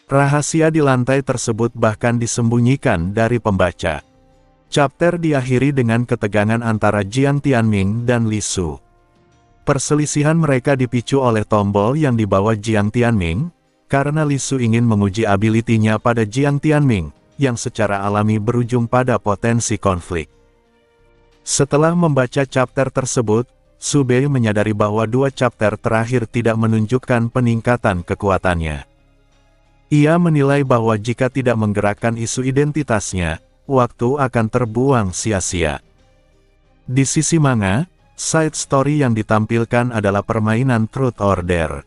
Rahasia di lantai tersebut bahkan disembunyikan dari pembaca. Chapter diakhiri dengan ketegangan antara Jiang Tianming dan Li Su. Perselisihan mereka dipicu oleh tombol yang dibawa Jiang Tianming, karena Li Su ingin menguji ability-nya pada Jiang Tianming, yang secara alami berujung pada potensi konflik. Setelah membaca chapter tersebut, Su Bei menyadari bahwa dua chapter terakhir tidak menunjukkan peningkatan kekuatannya. Ia menilai bahwa jika tidak menggerakkan isu identitasnya, waktu akan terbuang sia-sia. Di sisi manga, side story yang ditampilkan adalah permainan Truth or Dare.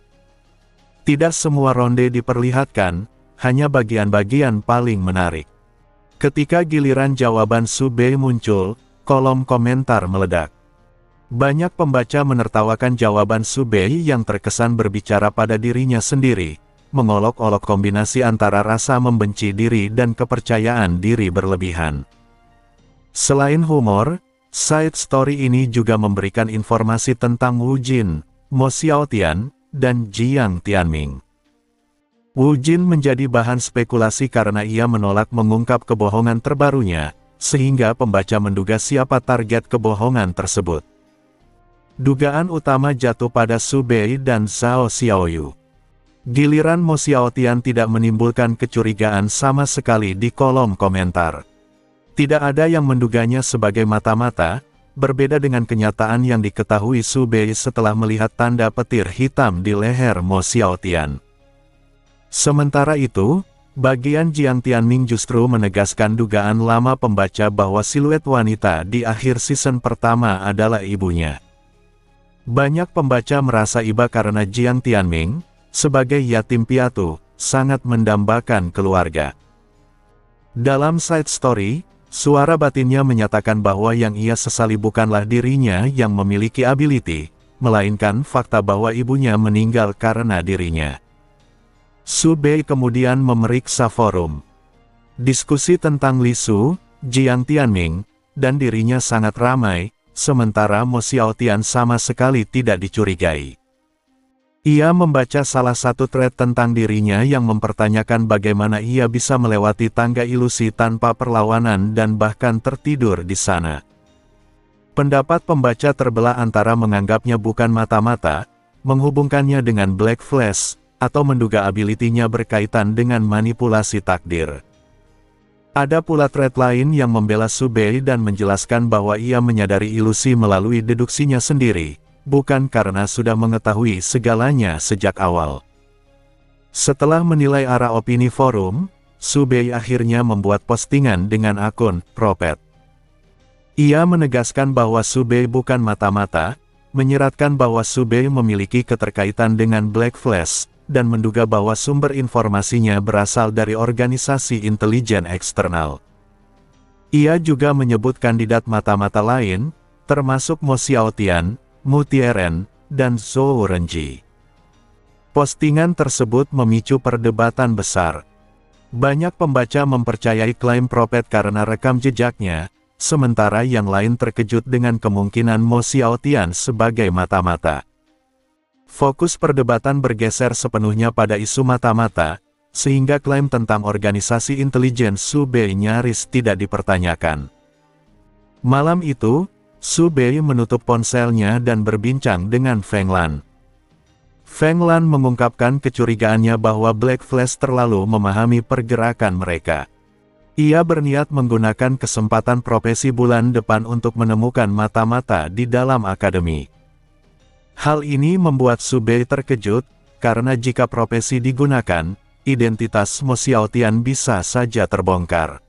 Tidak semua ronde diperlihatkan, hanya bagian-bagian paling menarik. Ketika giliran jawaban Su Bei muncul, kolom komentar meledak. Banyak pembaca menertawakan jawaban Su Bei yang terkesan berbicara pada dirinya sendiri, mengolok-olok kombinasi antara rasa membenci diri dan kepercayaan diri berlebihan. Selain humor, side story ini juga memberikan informasi tentang Wu Jin, Mo Xiaotian, dan Jiang Tianming. Wu Jin menjadi bahan spekulasi karena ia menolak mengungkap kebohongan terbarunya, sehingga pembaca menduga siapa target kebohongan tersebut. Dugaan utama jatuh pada Su Bei dan Zhao Xiaoyu. Giliran Mo Xiaotian tidak menimbulkan kecurigaan sama sekali di kolom komentar. Tidak ada yang menduganya sebagai mata-mata, berbeda dengan kenyataan yang diketahui Su Bei setelah melihat tanda petir hitam di leher Mo Xiaotian. Sementara itu, bagian Jiang Tianming justru menegaskan dugaan lama pembaca bahwa siluet wanita di akhir season pertama adalah ibunya. Banyak pembaca merasa iba karena Jiang Tianming, sebagai yatim piatu, sangat mendambakan keluarga. Dalam side story, suara batinnya menyatakan bahwa yang ia sesali bukanlah dirinya yang memiliki ability, melainkan fakta bahwa ibunya meninggal karena dirinya. Su Bei kemudian memeriksa forum. Diskusi tentang Li Su, Jiang Tianming, dan dirinya sangat ramai, sementara Mo Xiaotian sama sekali tidak dicurigai. Ia membaca salah satu thread tentang dirinya yang mempertanyakan bagaimana ia bisa melewati tangga ilusi tanpa perlawanan dan bahkan tertidur di sana. Pendapat pembaca terbelah antara menganggapnya bukan mata-mata, menghubungkannya dengan Black Flash, atau menduga ability-nya berkaitan dengan manipulasi takdir. Ada pula thread lain yang membela Su Bei dan menjelaskan bahwa ia menyadari ilusi melalui deduksinya sendiri, bukan karena sudah mengetahui segalanya sejak awal. Setelah menilai arah opini forum, Su Bei akhirnya membuat postingan dengan akun Propet. Ia menegaskan bahwa Su Bei bukan mata-mata, menyeratkan bahwa Su Bei memiliki keterkaitan dengan Black Flash, dan menduga bahwa sumber informasinya berasal dari organisasi intelijen eksternal. Ia juga menyebut kandidat mata-mata lain, termasuk Mo Xiaotian, Mu Tieren, dan Zhou Renji. Postingan tersebut memicu perdebatan besar. Banyak pembaca mempercayai klaim Propet karena rekam jejaknya, sementara yang lain terkejut dengan kemungkinan Mo Xiaotian sebagai mata-mata. Fokus perdebatan bergeser sepenuhnya pada isu mata-mata, sehingga klaim tentang organisasi intelijen Su Bei nyaris tidak dipertanyakan. Malam itu, Su Bei menutup ponselnya dan berbincang dengan Feng Lan. Feng Lan mengungkapkan kecurigaannya bahwa Black Flash terlalu memahami pergerakan mereka. Ia berniat menggunakan kesempatan profesi bulan depan untuk menemukan mata-mata di dalam akademi. Hal ini membuat Su Bei terkejut, karena jika profesi digunakan, identitas Mo Xiaotian bisa saja terbongkar.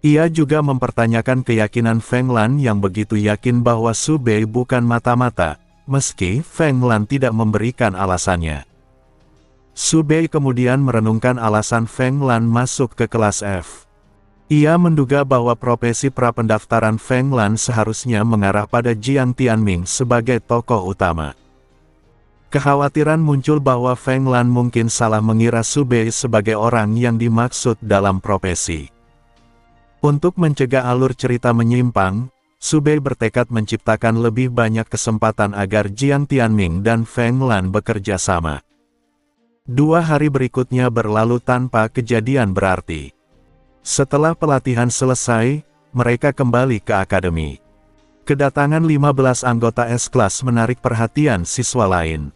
Ia juga mempertanyakan keyakinan Feng Lan yang begitu yakin bahwa Su Bei bukan mata-mata, meski Feng Lan tidak memberikan alasannya. Su Bei kemudian merenungkan alasan Feng Lan masuk ke kelas F. Ia menduga bahwa profesi prapendaftaran Feng Lan seharusnya mengarah pada Jiang Tianming sebagai tokoh utama. Kekhawatiran muncul bahwa Feng Lan mungkin salah mengira Su Bei sebagai orang yang dimaksud dalam profesi. Untuk mencegah alur cerita menyimpang, Su Bei bertekad menciptakan lebih banyak kesempatan agar Jiang Tianming dan Feng Lan bekerja sama. 2 hari berikutnya berlalu tanpa kejadian berarti. Setelah pelatihan selesai, mereka kembali ke akademi. Kedatangan 15 anggota S-kelas menarik perhatian siswa lain.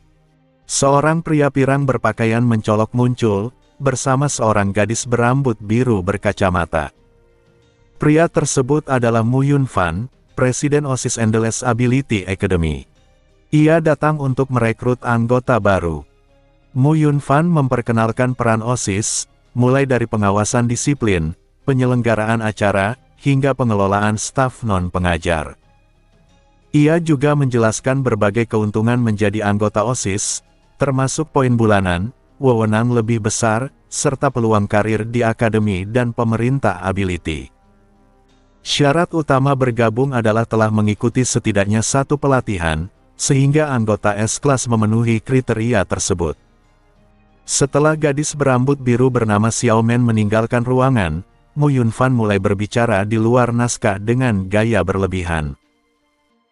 Seorang pria pirang berpakaian mencolok muncul, bersama seorang gadis berambut biru berkacamata. Pria tersebut adalah Mu Yunfan, Presiden OSIS Endless Ability Academy. Ia datang untuk merekrut anggota baru. Mu Yunfan memperkenalkan peran OSIS, mulai dari pengawasan disiplin, penyelenggaraan acara, hingga pengelolaan staf non-pengajar. Ia juga menjelaskan berbagai keuntungan menjadi anggota OSIS, termasuk poin bulanan, wewenang lebih besar, serta peluang karir di akademi dan pemerintah ability. Syarat utama bergabung adalah telah mengikuti setidaknya 1 pelatihan, sehingga anggota S-kelas memenuhi kriteria tersebut. Setelah gadis berambut biru bernama Xiaomen meninggalkan ruangan, Mu Yunfan mulai berbicara di luar naskah dengan gaya berlebihan.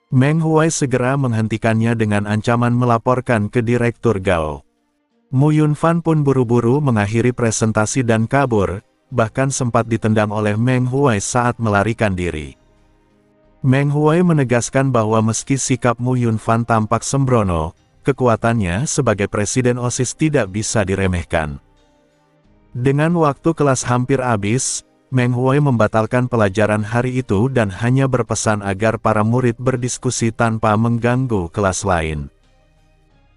Meng Huai segera menghentikannya dengan ancaman melaporkan ke Direktur Gao. Mu Yunfan pun buru-buru mengakhiri presentasi dan kabur, bahkan sempat ditendang oleh Meng Huai saat melarikan diri. Meng Huai menegaskan bahwa meski sikap Mu Yunfan tampak sembrono, kekuatannya sebagai presiden OSIS tidak bisa diremehkan. Dengan waktu kelas hampir habis, Meng Huai membatalkan pelajaran hari itu dan hanya berpesan agar para murid berdiskusi tanpa mengganggu kelas lain.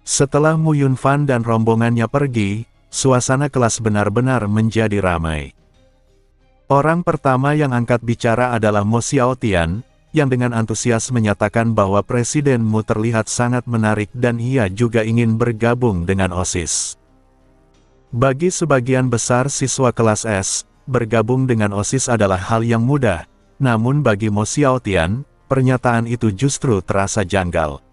Setelah Mu Yunfan dan rombongannya pergi, suasana kelas benar-benar menjadi ramai. Orang pertama yang angkat bicara adalah Mo Xiaotian, yang dengan antusias menyatakan bahwa Presiden Mu terlihat sangat menarik dan ia juga ingin bergabung dengan OSIS. Bagi sebagian besar siswa kelas S, bergabung dengan OSIS adalah hal yang mudah, namun bagi Mo Xiaotian, pernyataan itu justru terasa janggal.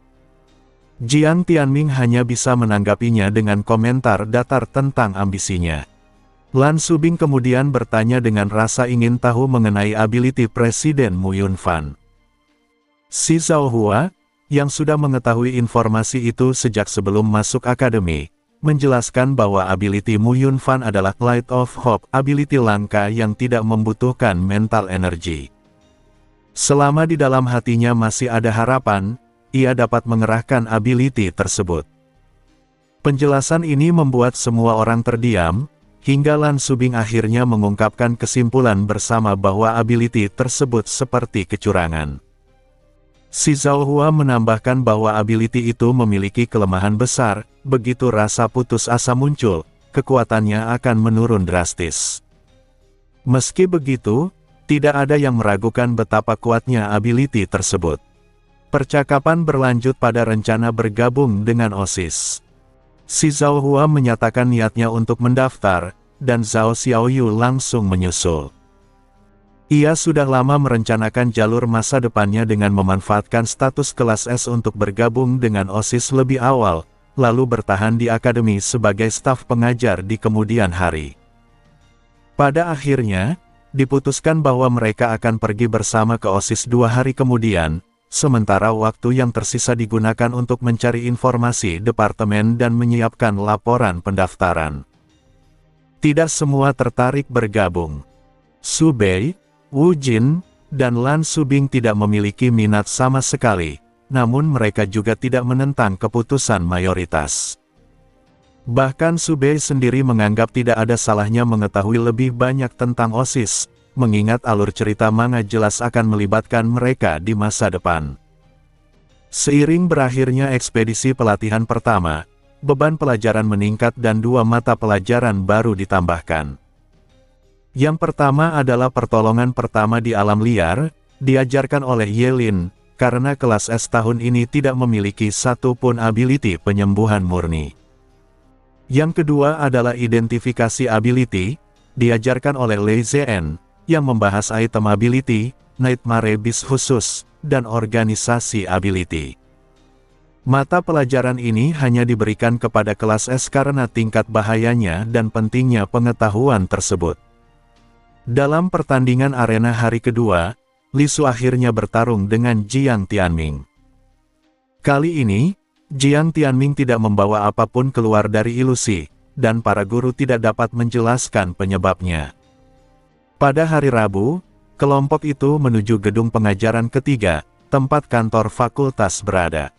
Jiang Tianming hanya bisa menanggapinya dengan komentar datar tentang ambisinya. Lan Subing kemudian bertanya dengan rasa ingin tahu mengenai ability Presiden Mu Yunfan. Si Zhao Hua, yang sudah mengetahui informasi itu sejak sebelum masuk akademi, menjelaskan bahwa ability Mu Yunfan adalah Light of Hope, ability langka yang tidak membutuhkan mental energy. Selama di dalam hatinya masih ada harapan, ia dapat mengerahkan ability tersebut. Penjelasan ini membuat semua orang terdiam, hingga Lan Subing akhirnya mengungkapkan kesimpulan bersama bahwa ability tersebut seperti kecurangan. Si Zhao Hua menambahkan bahwa ability itu memiliki kelemahan besar, begitu rasa putus asa muncul, kekuatannya akan menurun drastis. Meski begitu, tidak ada yang meragukan betapa kuatnya ability tersebut. Percakapan berlanjut pada rencana bergabung dengan OSIS. Si Zhao Hua menyatakan niatnya untuk mendaftar, dan Zhao Xiaoyu langsung menyusul. Ia sudah lama merencanakan jalur masa depannya dengan memanfaatkan status kelas S untuk bergabung dengan OSIS lebih awal, lalu bertahan di akademi sebagai staf pengajar di kemudian hari. Pada akhirnya, diputuskan bahwa mereka akan pergi bersama ke OSIS 2 hari kemudian, sementara waktu yang tersisa digunakan untuk mencari informasi departemen dan menyiapkan laporan pendaftaran. Tidak semua tertarik bergabung. Su Bei, Wu Jin, dan Lan Subing tidak memiliki minat sama sekali, namun mereka juga tidak menentang keputusan mayoritas. Bahkan Su Bei sendiri menganggap tidak ada salahnya mengetahui lebih banyak tentang OSIS, mengingat alur cerita manga jelas akan melibatkan mereka di masa depan. Seiring berakhirnya ekspedisi pelatihan pertama, beban pelajaran meningkat dan 2 mata pelajaran baru ditambahkan. Yang pertama adalah pertolongan pertama di alam liar, diajarkan oleh Yelin, karena kelas S tahun ini tidak memiliki satu pun ability penyembuhan murni. Yang kedua adalah identifikasi ability, diajarkan oleh Lei Zhen, yang membahas item ability, Nightmare Beast khusus, dan organisasi ability. Mata pelajaran ini hanya diberikan kepada kelas S karena tingkat bahayanya dan pentingnya pengetahuan tersebut. Dalam pertandingan arena hari kedua, Li Su akhirnya bertarung dengan Jiang Tianming. Kali ini, Jiang Tianming tidak membawa apapun keluar dari ilusi, dan para guru tidak dapat menjelaskan penyebabnya. Pada hari Rabu, kelompok itu menuju gedung pengajaran ketiga, tempat kantor fakultas berada.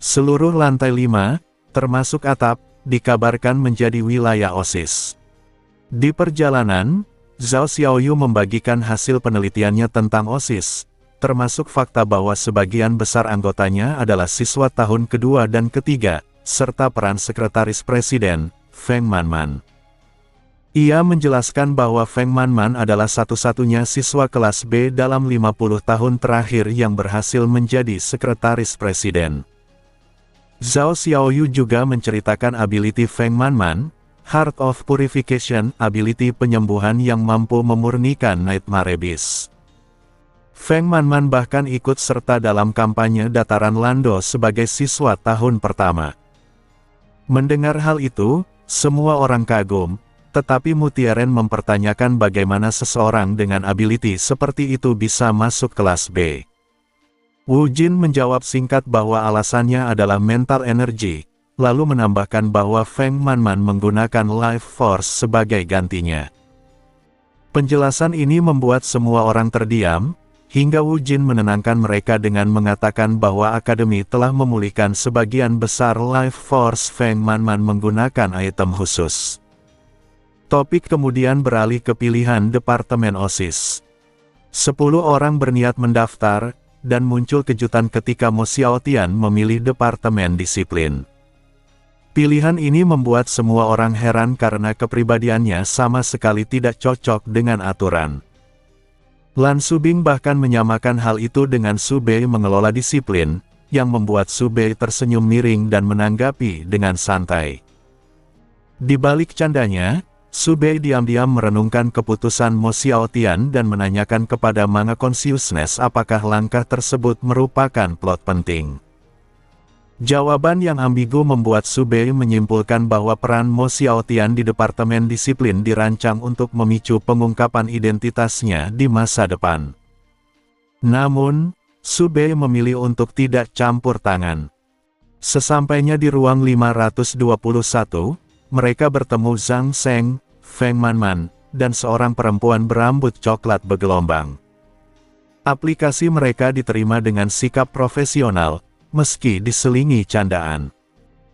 Seluruh lantai 5, termasuk atap, dikabarkan menjadi wilayah OSIS. Di perjalanan, Zhao Xiaoyu membagikan hasil penelitiannya tentang OSIS, termasuk fakta bahwa sebagian besar anggotanya adalah siswa tahun kedua dan ketiga, serta peran sekretaris presiden, Feng Manman. Ia menjelaskan bahwa Feng Manman adalah satu-satunya siswa kelas B dalam 50 tahun terakhir yang berhasil menjadi sekretaris presiden. Zhao Xiaoyu juga menceritakan ability Feng Manman, Heart of Purification, ability penyembuhan yang mampu memurnikan Nightmare Beast. Feng Manman bahkan ikut serta dalam kampanye Dataran Lando sebagai siswa tahun pertama. Mendengar hal itu, semua orang kagum, tetapi Mutiaren mempertanyakan bagaimana seseorang dengan ability seperti itu bisa masuk kelas B. Wu Jin menjawab singkat bahwa alasannya adalah mental energy, lalu menambahkan bahwa Feng Manman menggunakan life force sebagai gantinya. Penjelasan ini membuat semua orang terdiam, hingga Wu Jin menenangkan mereka dengan mengatakan bahwa akademi telah memulihkan sebagian besar life force Feng Manman menggunakan item khusus. Topik kemudian beralih ke pilihan departemen OSIS. 10 orang berniat mendaftar, dan muncul kejutan ketika Mo Xiaotian memilih departemen disiplin. Pilihan ini membuat semua orang heran karena kepribadiannya sama sekali tidak cocok dengan aturan. Lan Subing bahkan menyamakan hal itu dengan Su Bei mengelola disiplin, yang membuat Su Bei tersenyum miring dan menanggapi dengan santai. Di balik candanya, Su Bei diam-diam merenungkan keputusan Mo Xiaotian dan menanyakan kepada Manga Consciousness apakah langkah tersebut merupakan plot penting. Jawaban yang ambigu membuat Su Bei menyimpulkan bahwa peran Mo Xiaotian di Departemen Disiplin dirancang untuk memicu pengungkapan identitasnya di masa depan. Namun, Su Bei memilih untuk tidak campur tangan. Sesampainya di ruang 521, mereka bertemu Zhang Sheng, Feng Manman, dan seorang perempuan berambut coklat bergelombang. Aplikasi mereka diterima dengan sikap profesional, meski diselingi candaan.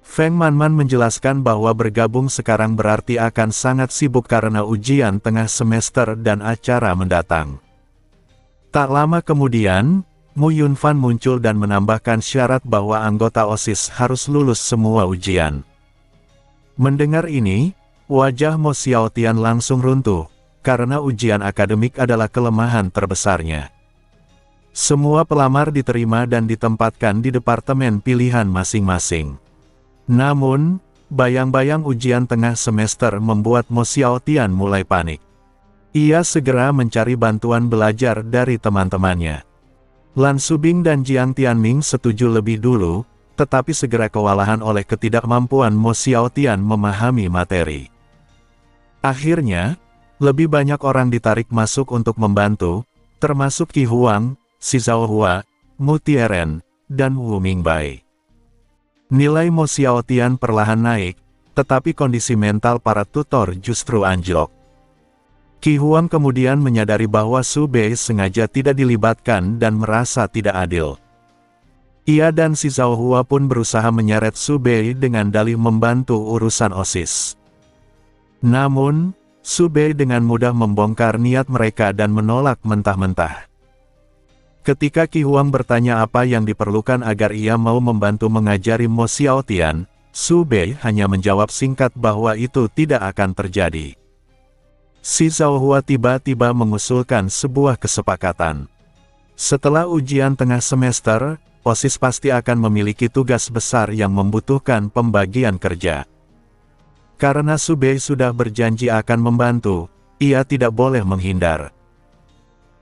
Feng Manman menjelaskan bahwa bergabung sekarang berarti akan sangat sibuk karena ujian tengah semester dan acara mendatang. Tak lama kemudian, Mu Yunfan muncul dan menambahkan syarat bahwa anggota OSIS harus lulus semua ujian. Mendengar ini, wajah Mo Xiaotian langsung runtuh, karena ujian akademik adalah kelemahan terbesarnya. Semua pelamar diterima dan ditempatkan di departemen pilihan masing-masing. Namun, bayang-bayang ujian tengah semester membuat Mo Xiaotian mulai panik. Ia segera mencari bantuan belajar dari teman-temannya. Lan Subing dan Jiang Tianming setuju lebih dulu, tetapi segera kewalahan oleh ketidakmampuan Mo Xiaotian memahami materi. Akhirnya, Lebih banyak orang ditarik masuk untuk membantu, termasuk Qi Huang, Shi Zhaohua, Mu Tieren, dan Wu Mingbai. Nilai Mo Xiaotian perlahan naik, tetapi kondisi mental para tutor justru anjlok. Qi Huang kemudian menyadari bahwa Su Bei sengaja tidak dilibatkan dan merasa tidak adil. Ia dan Shi Zhaohua pun berusaha menyeret Su Bei dengan dalih membantu urusan OSIS. Namun, Su Bei dengan mudah membongkar niat mereka dan menolak mentah-mentah. Ketika Qi Huang bertanya apa yang diperlukan agar ia mau membantu mengajari Mo Xiaotian, Su Bei hanya menjawab singkat bahwa itu tidak akan terjadi. Shi Zhaohua tiba-tiba mengusulkan sebuah kesepakatan. Setelah ujian tengah semester, OSIS pasti akan memiliki tugas besar yang membutuhkan pembagian kerja. Karena Su Bei sudah berjanji akan membantu, ia tidak boleh menghindar.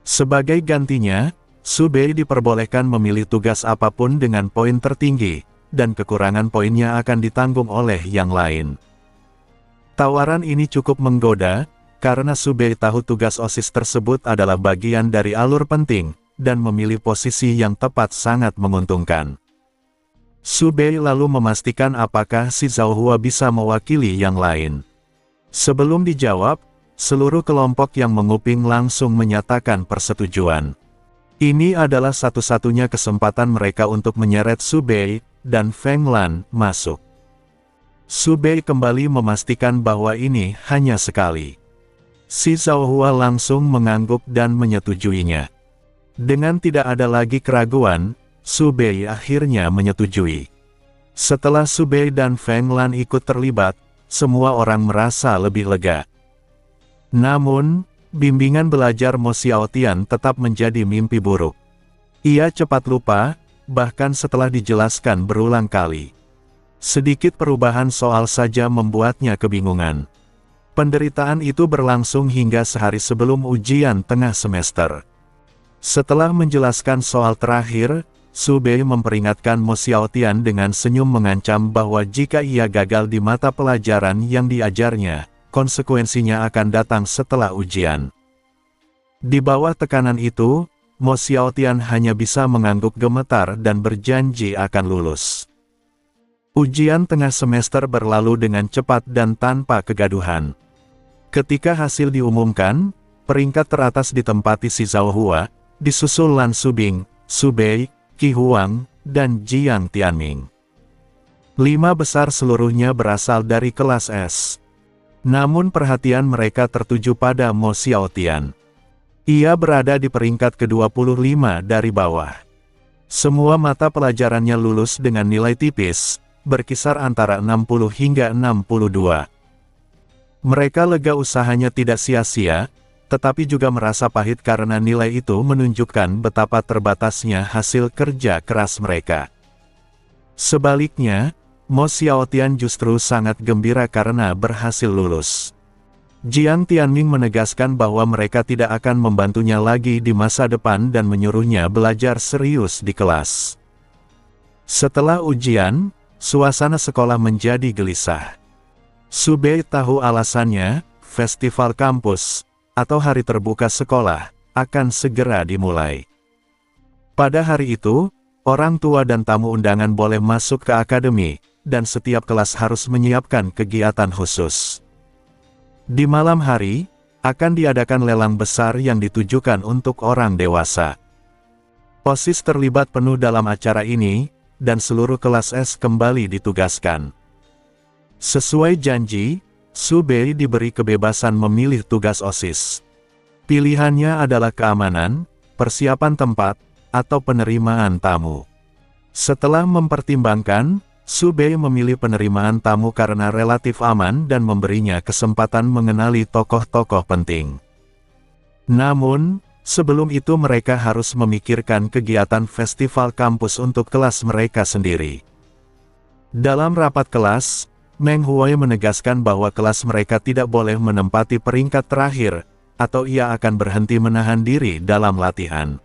Sebagai gantinya, Su Bei diperbolehkan memilih tugas apapun dengan poin tertinggi, dan kekurangan poinnya akan ditanggung oleh yang lain. Tawaran ini cukup menggoda, karena Su Bei tahu tugas OSIS tersebut adalah bagian dari alur penting, dan memilih posisi yang tepat sangat menguntungkan. Su Bei lalu memastikan apakah Shi Zhaohua bisa mewakili yang lain. Sebelum dijawab, seluruh kelompok yang menguping langsung menyatakan persetujuan. Ini adalah satu-satunya kesempatan mereka untuk menyeret Su Bei dan Feng Lan masuk. Su Bei kembali memastikan bahwa ini hanya sekali. Shi Zhaohua langsung mengangguk dan menyetujuinya. Dengan tidak ada lagi keraguan, Su Bei akhirnya menyetujui. Setelah Su Bei dan Feng Lan ikut terlibat, semua orang merasa lebih lega. Namun, bimbingan belajar Mo Xiaotian tetap menjadi mimpi buruk. Ia cepat lupa, bahkan setelah dijelaskan berulang kali. Sedikit perubahan soal saja membuatnya kebingungan. Penderitaan itu berlangsung hingga sehari sebelum ujian tengah semester. Setelah menjelaskan soal terakhir, Su Bei memperingatkan Mo Xiaotian dengan senyum mengancam bahwa jika ia gagal di mata pelajaran yang diajarnya, konsekuensinya akan datang setelah ujian. Di bawah tekanan itu, Mo Xiaotian hanya bisa mengangguk gemetar dan berjanji akan lulus. Ujian tengah semester berlalu dengan cepat dan tanpa kegaduhan. Ketika hasil diumumkan, peringkat teratas ditempati Shi Zhaohua, disusul Lan Subing, Su Bei, Qi Huang, dan Jiang Tianming. 5 besar seluruhnya berasal dari kelas S. Namun perhatian mereka tertuju pada Mo Xiaotian. Ia berada di peringkat ke-25 dari bawah. Semua mata pelajarannya lulus dengan nilai tipis, berkisar antara 60 hingga 62. Mereka lega usahanya tidak sia-sia, tetapi juga merasa pahit karena nilai itu menunjukkan betapa terbatasnya hasil kerja keras mereka. Sebaliknya, Mo Xiaotian justru sangat gembira karena berhasil lulus. Jiang Tianming menegaskan bahwa mereka tidak akan membantunya lagi di masa depan dan menyuruhnya belajar serius di kelas. Setelah ujian, suasana sekolah menjadi gelisah. Su Bei tahu alasannya, festival kampus, atau hari terbuka sekolah, akan segera dimulai. Pada hari itu, orang tua dan tamu undangan boleh masuk ke akademi, dan setiap kelas harus menyiapkan kegiatan khusus. Di malam hari, akan diadakan lelang besar yang ditujukan untuk orang dewasa. OSIS terlibat penuh dalam acara ini, dan seluruh kelas S kembali ditugaskan. Sesuai janji, Su Bei diberi kebebasan memilih tugas OSIS. Pilihannya adalah keamanan, persiapan tempat, atau penerimaan tamu. Setelah mempertimbangkan, Su Bei memilih penerimaan tamu karena relatif aman dan memberinya kesempatan mengenali tokoh-tokoh penting. Namun, sebelum itu mereka harus memikirkan kegiatan festival kampus untuk kelas mereka sendiri. Dalam rapat kelas, Meng Huai menegaskan bahwa kelas mereka tidak boleh menempati peringkat terakhir, atau ia akan berhenti menahan diri dalam latihan.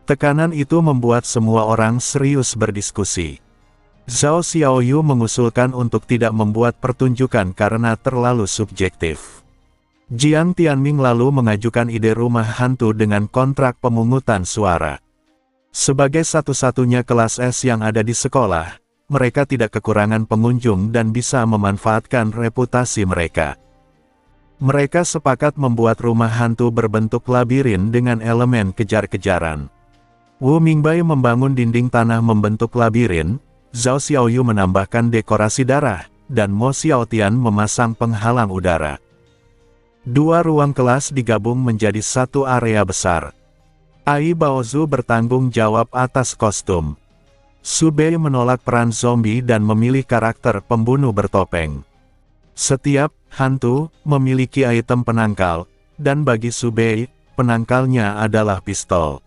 Tekanan itu membuat semua orang serius berdiskusi. Zhao Xiaoyu mengusulkan untuk tidak membuat pertunjukan karena terlalu subjektif. Jiang Tianming lalu mengajukan ide rumah hantu dengan kontrak pemungutan suara. Sebagai satu-satunya kelas S yang ada di sekolah, mereka tidak kekurangan pengunjung dan bisa memanfaatkan reputasi mereka. Mereka sepakat membuat rumah hantu berbentuk labirin dengan elemen kejar-kejaran. Wu Mingbai membangun dinding tanah membentuk labirin, Zhao Xiaoyu menambahkan dekorasi darah, dan Mo Xiaotian memasang penghalang udara. Dua ruang kelas digabung menjadi satu area besar. Ai Baozu bertanggung jawab atas kostum. Su Bei menolak peran zombie dan memilih karakter pembunuh bertopeng. Setiap hantu memiliki item penangkal, dan bagi Su Bei, penangkalnya adalah pistol.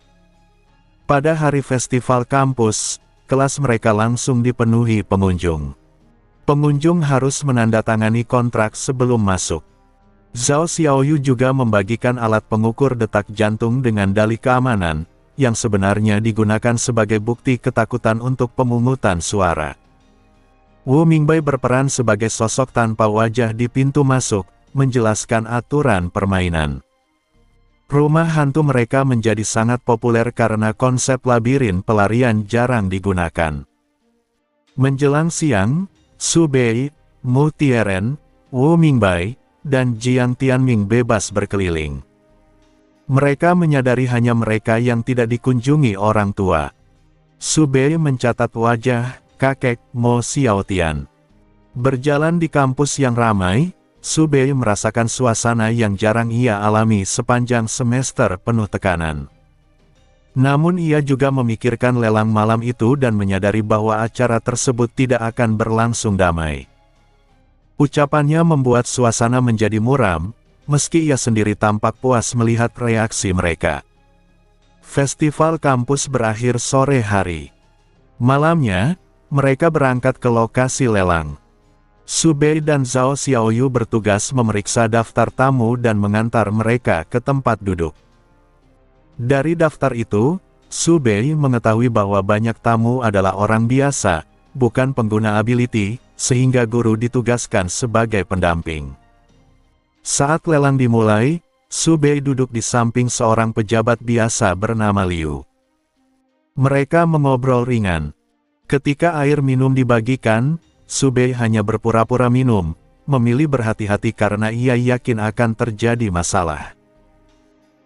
Pada hari festival kampus, kelas mereka langsung dipenuhi pengunjung. Pengunjung harus menandatangani kontrak sebelum masuk. Zhao Xiaoyu juga membagikan alat pengukur detak jantung dengan dalih keamanan, yang sebenarnya digunakan sebagai bukti ketakutan untuk pemungutan suara. Wu Mingbai berperan sebagai sosok tanpa wajah di pintu masuk, menjelaskan aturan permainan. Rumah hantu mereka menjadi sangat populer karena konsep labirin pelarian jarang digunakan. Menjelang siang, Su Bei, Mu Tieren, Wu Mingbai, dan Jiang Tianming bebas berkeliling. Mereka menyadari hanya mereka yang tidak dikunjungi orang tua. Su Bei mencatat wajah kakek Mo Xiaotian. Berjalan di kampus yang ramai, Su Bei merasakan suasana yang jarang ia alami sepanjang semester penuh tekanan. Namun ia juga memikirkan lelang malam itu dan menyadari bahwa acara tersebut tidak akan berlangsung damai. Ucapannya membuat suasana menjadi muram, meski ia sendiri tampak puas melihat reaksi mereka. Festival kampus berakhir sore hari. Malamnya, mereka berangkat ke lokasi lelang. Su Bei dan Zhao Xiaoyu bertugas memeriksa daftar tamu dan mengantar mereka ke tempat duduk. Dari daftar itu, Su Bei mengetahui bahwa banyak tamu adalah orang biasa, bukan pengguna ability, sehingga guru ditugaskan sebagai pendamping. Saat lelang dimulai, Su Bei duduk di samping seorang pejabat biasa bernama Liu. Mereka mengobrol ringan. Ketika air minum dibagikan, Su Bei hanya berpura-pura minum, memilih berhati-hati karena ia yakin akan terjadi masalah.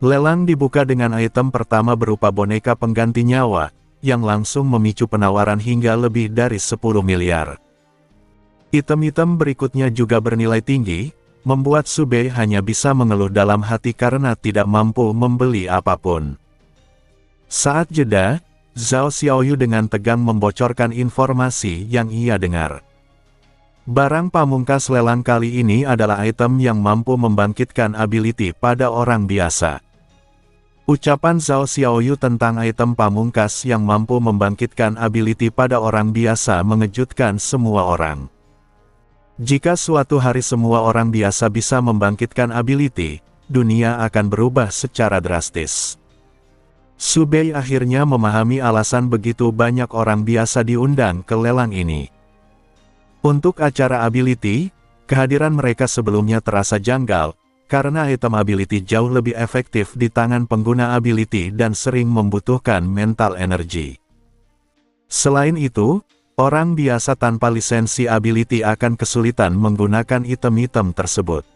Lelang dibuka dengan item pertama berupa boneka pengganti nyawa, yang langsung memicu penawaran hingga lebih dari 10 miliar. Item-item berikutnya juga bernilai tinggi, membuat Su Bei hanya bisa mengeluh dalam hati karena tidak mampu membeli apapun. Saat jeda, Zhao Xiaoyu dengan tegang membocorkan informasi yang ia dengar. Barang pamungkas lelang kali ini adalah item yang mampu membangkitkan ability pada orang biasa. Ucapan Zhao Xiaoyu tentang item pamungkas yang mampu membangkitkan ability pada orang biasa mengejutkan semua orang. Jika suatu hari semua orang biasa bisa membangkitkan ability, dunia akan berubah secara drastis. Su Bei akhirnya memahami alasan begitu banyak orang biasa diundang ke lelang ini. Untuk acara ability, kehadiran mereka sebelumnya terasa janggal, karena item ability jauh lebih efektif di tangan pengguna ability dan sering membutuhkan mental energi. Selain itu, orang biasa tanpa lisensi ability akan kesulitan menggunakan item-item tersebut.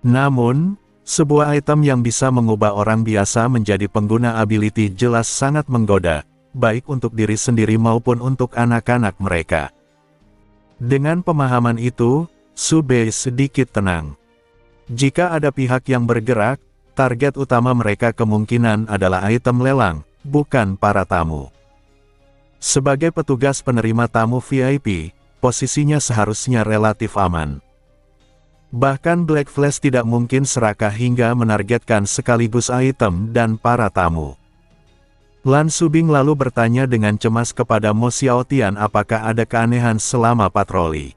Namun, sebuah item yang bisa mengubah orang biasa menjadi pengguna ability jelas sangat menggoda, baik untuk diri sendiri maupun untuk anak-anak mereka. Dengan pemahaman itu, Su Bei sedikit tenang. Jika ada pihak yang bergerak, target utama mereka kemungkinan adalah item lelang, bukan para tamu. Sebagai petugas penerima tamu VIP, posisinya seharusnya relatif aman. Bahkan Black Flash tidak mungkin serakah hingga menargetkan sekaligus item dan para tamu. Lan Subing lalu bertanya dengan cemas kepada Mo Xiaotian apakah ada keanehan selama patroli.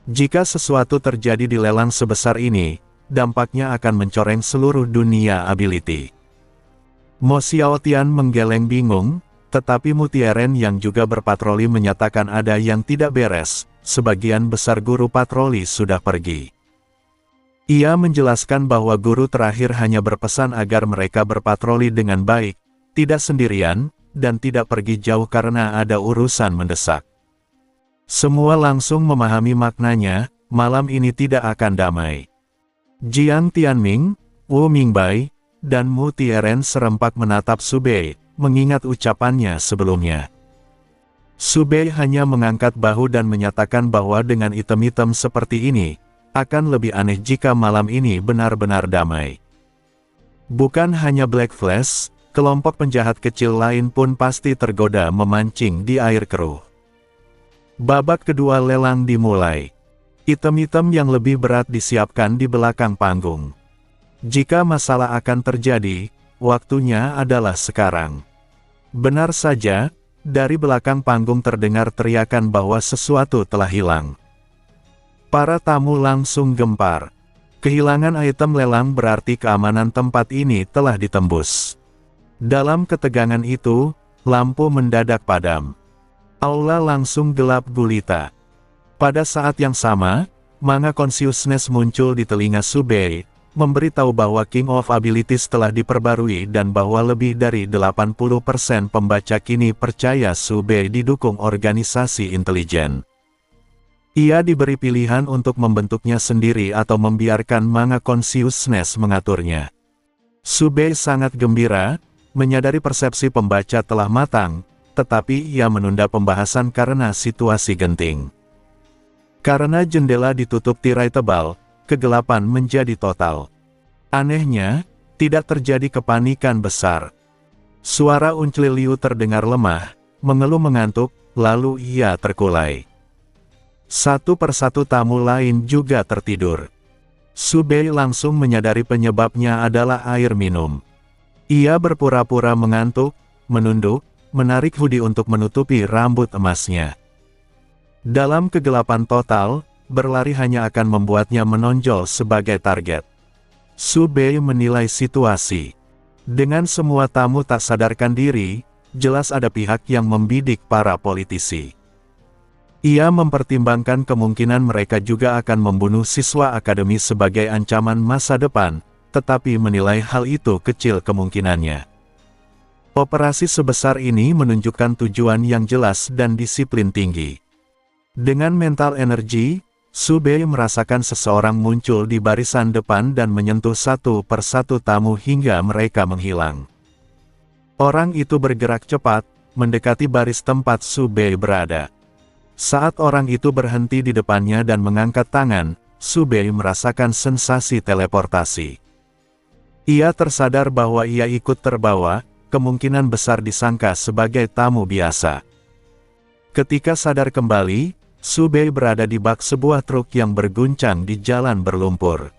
Jika sesuatu terjadi di lelang sebesar ini, dampaknya akan mencoreng seluruh dunia ability. Mo Xiaotian menggeleng bingung, tetapi Mu Tieren yang juga berpatroli menyatakan ada yang tidak beres. Sebagian besar guru patroli sudah pergi. Ia menjelaskan bahwa guru terakhir hanya berpesan agar mereka berpatroli dengan baik, tidak sendirian, dan tidak pergi jauh karena ada urusan mendesak. Semua langsung memahami maknanya, malam ini tidak akan damai. Jiang Tianming, Wu Mingbai, dan Mu Tieren serempak menatap Su Bei, mengingat ucapannya sebelumnya. Su Bei hanya mengangkat bahu dan menyatakan bahwa dengan item-item seperti ini, akan lebih aneh jika malam ini benar-benar damai. Bukan hanya Black Flash, kelompok penjahat kecil lain pun pasti tergoda memancing di air keruh. Babak kedua lelang dimulai. Item-item yang lebih berat disiapkan di belakang panggung. Jika masalah akan terjadi, waktunya adalah sekarang. Benar saja, dari belakang panggung terdengar teriakan bahwa sesuatu telah hilang. Para tamu langsung gempar. Kehilangan item lelang berarti keamanan tempat ini telah ditembus. Dalam ketegangan itu, lampu mendadak padam. Aula langsung gelap gulita. Pada saat yang sama, Manga Consciousness muncul di telinga Su Bei, memberitahu bahwa King of Abilities telah diperbarui dan bahwa lebih dari 80% pembaca kini percaya Su Bei didukung organisasi intelijen. Ia diberi pilihan untuk membentuknya sendiri atau membiarkan Manga Consciousness mengaturnya. Su Bei sangat gembira, menyadari persepsi pembaca telah matang, tetapi ia menunda pembahasan karena situasi genting. Karena jendela ditutup tirai tebal, kegelapan menjadi total. Anehnya, tidak terjadi kepanikan besar. Suara Uncil Liu terdengar lemah, mengeluh mengantuk, lalu ia terkulai. Satu persatu tamu lain juga tertidur. Su Bei langsung menyadari penyebabnya adalah air minum. Ia berpura-pura mengantuk, menunduk, menarik hoodie untuk menutupi rambut emasnya. Dalam kegelapan total, berlari hanya akan membuatnya menonjol sebagai target. Su Bei menilai situasi. Dengan semua tamu tak sadarkan diri, jelas ada pihak yang membidik para politisi. Ia mempertimbangkan kemungkinan mereka juga akan membunuh siswa akademi sebagai ancaman masa depan, tetapi menilai hal itu kecil kemungkinannya. Operasi sebesar ini menunjukkan tujuan yang jelas dan disiplin tinggi. Dengan mental energi, Su Bei merasakan seseorang muncul di barisan depan dan menyentuh satu persatu tamu hingga mereka menghilang. Orang itu bergerak cepat, mendekati baris tempat Su Bei berada. Saat orang itu berhenti di depannya dan mengangkat tangan, Su Bei merasakan sensasi teleportasi. Ia tersadar bahwa ia ikut terbawa, kemungkinan besar disangka sebagai tamu biasa. Ketika sadar kembali, Su Bei berada di bak sebuah truk yang berguncang di jalan berlumpur.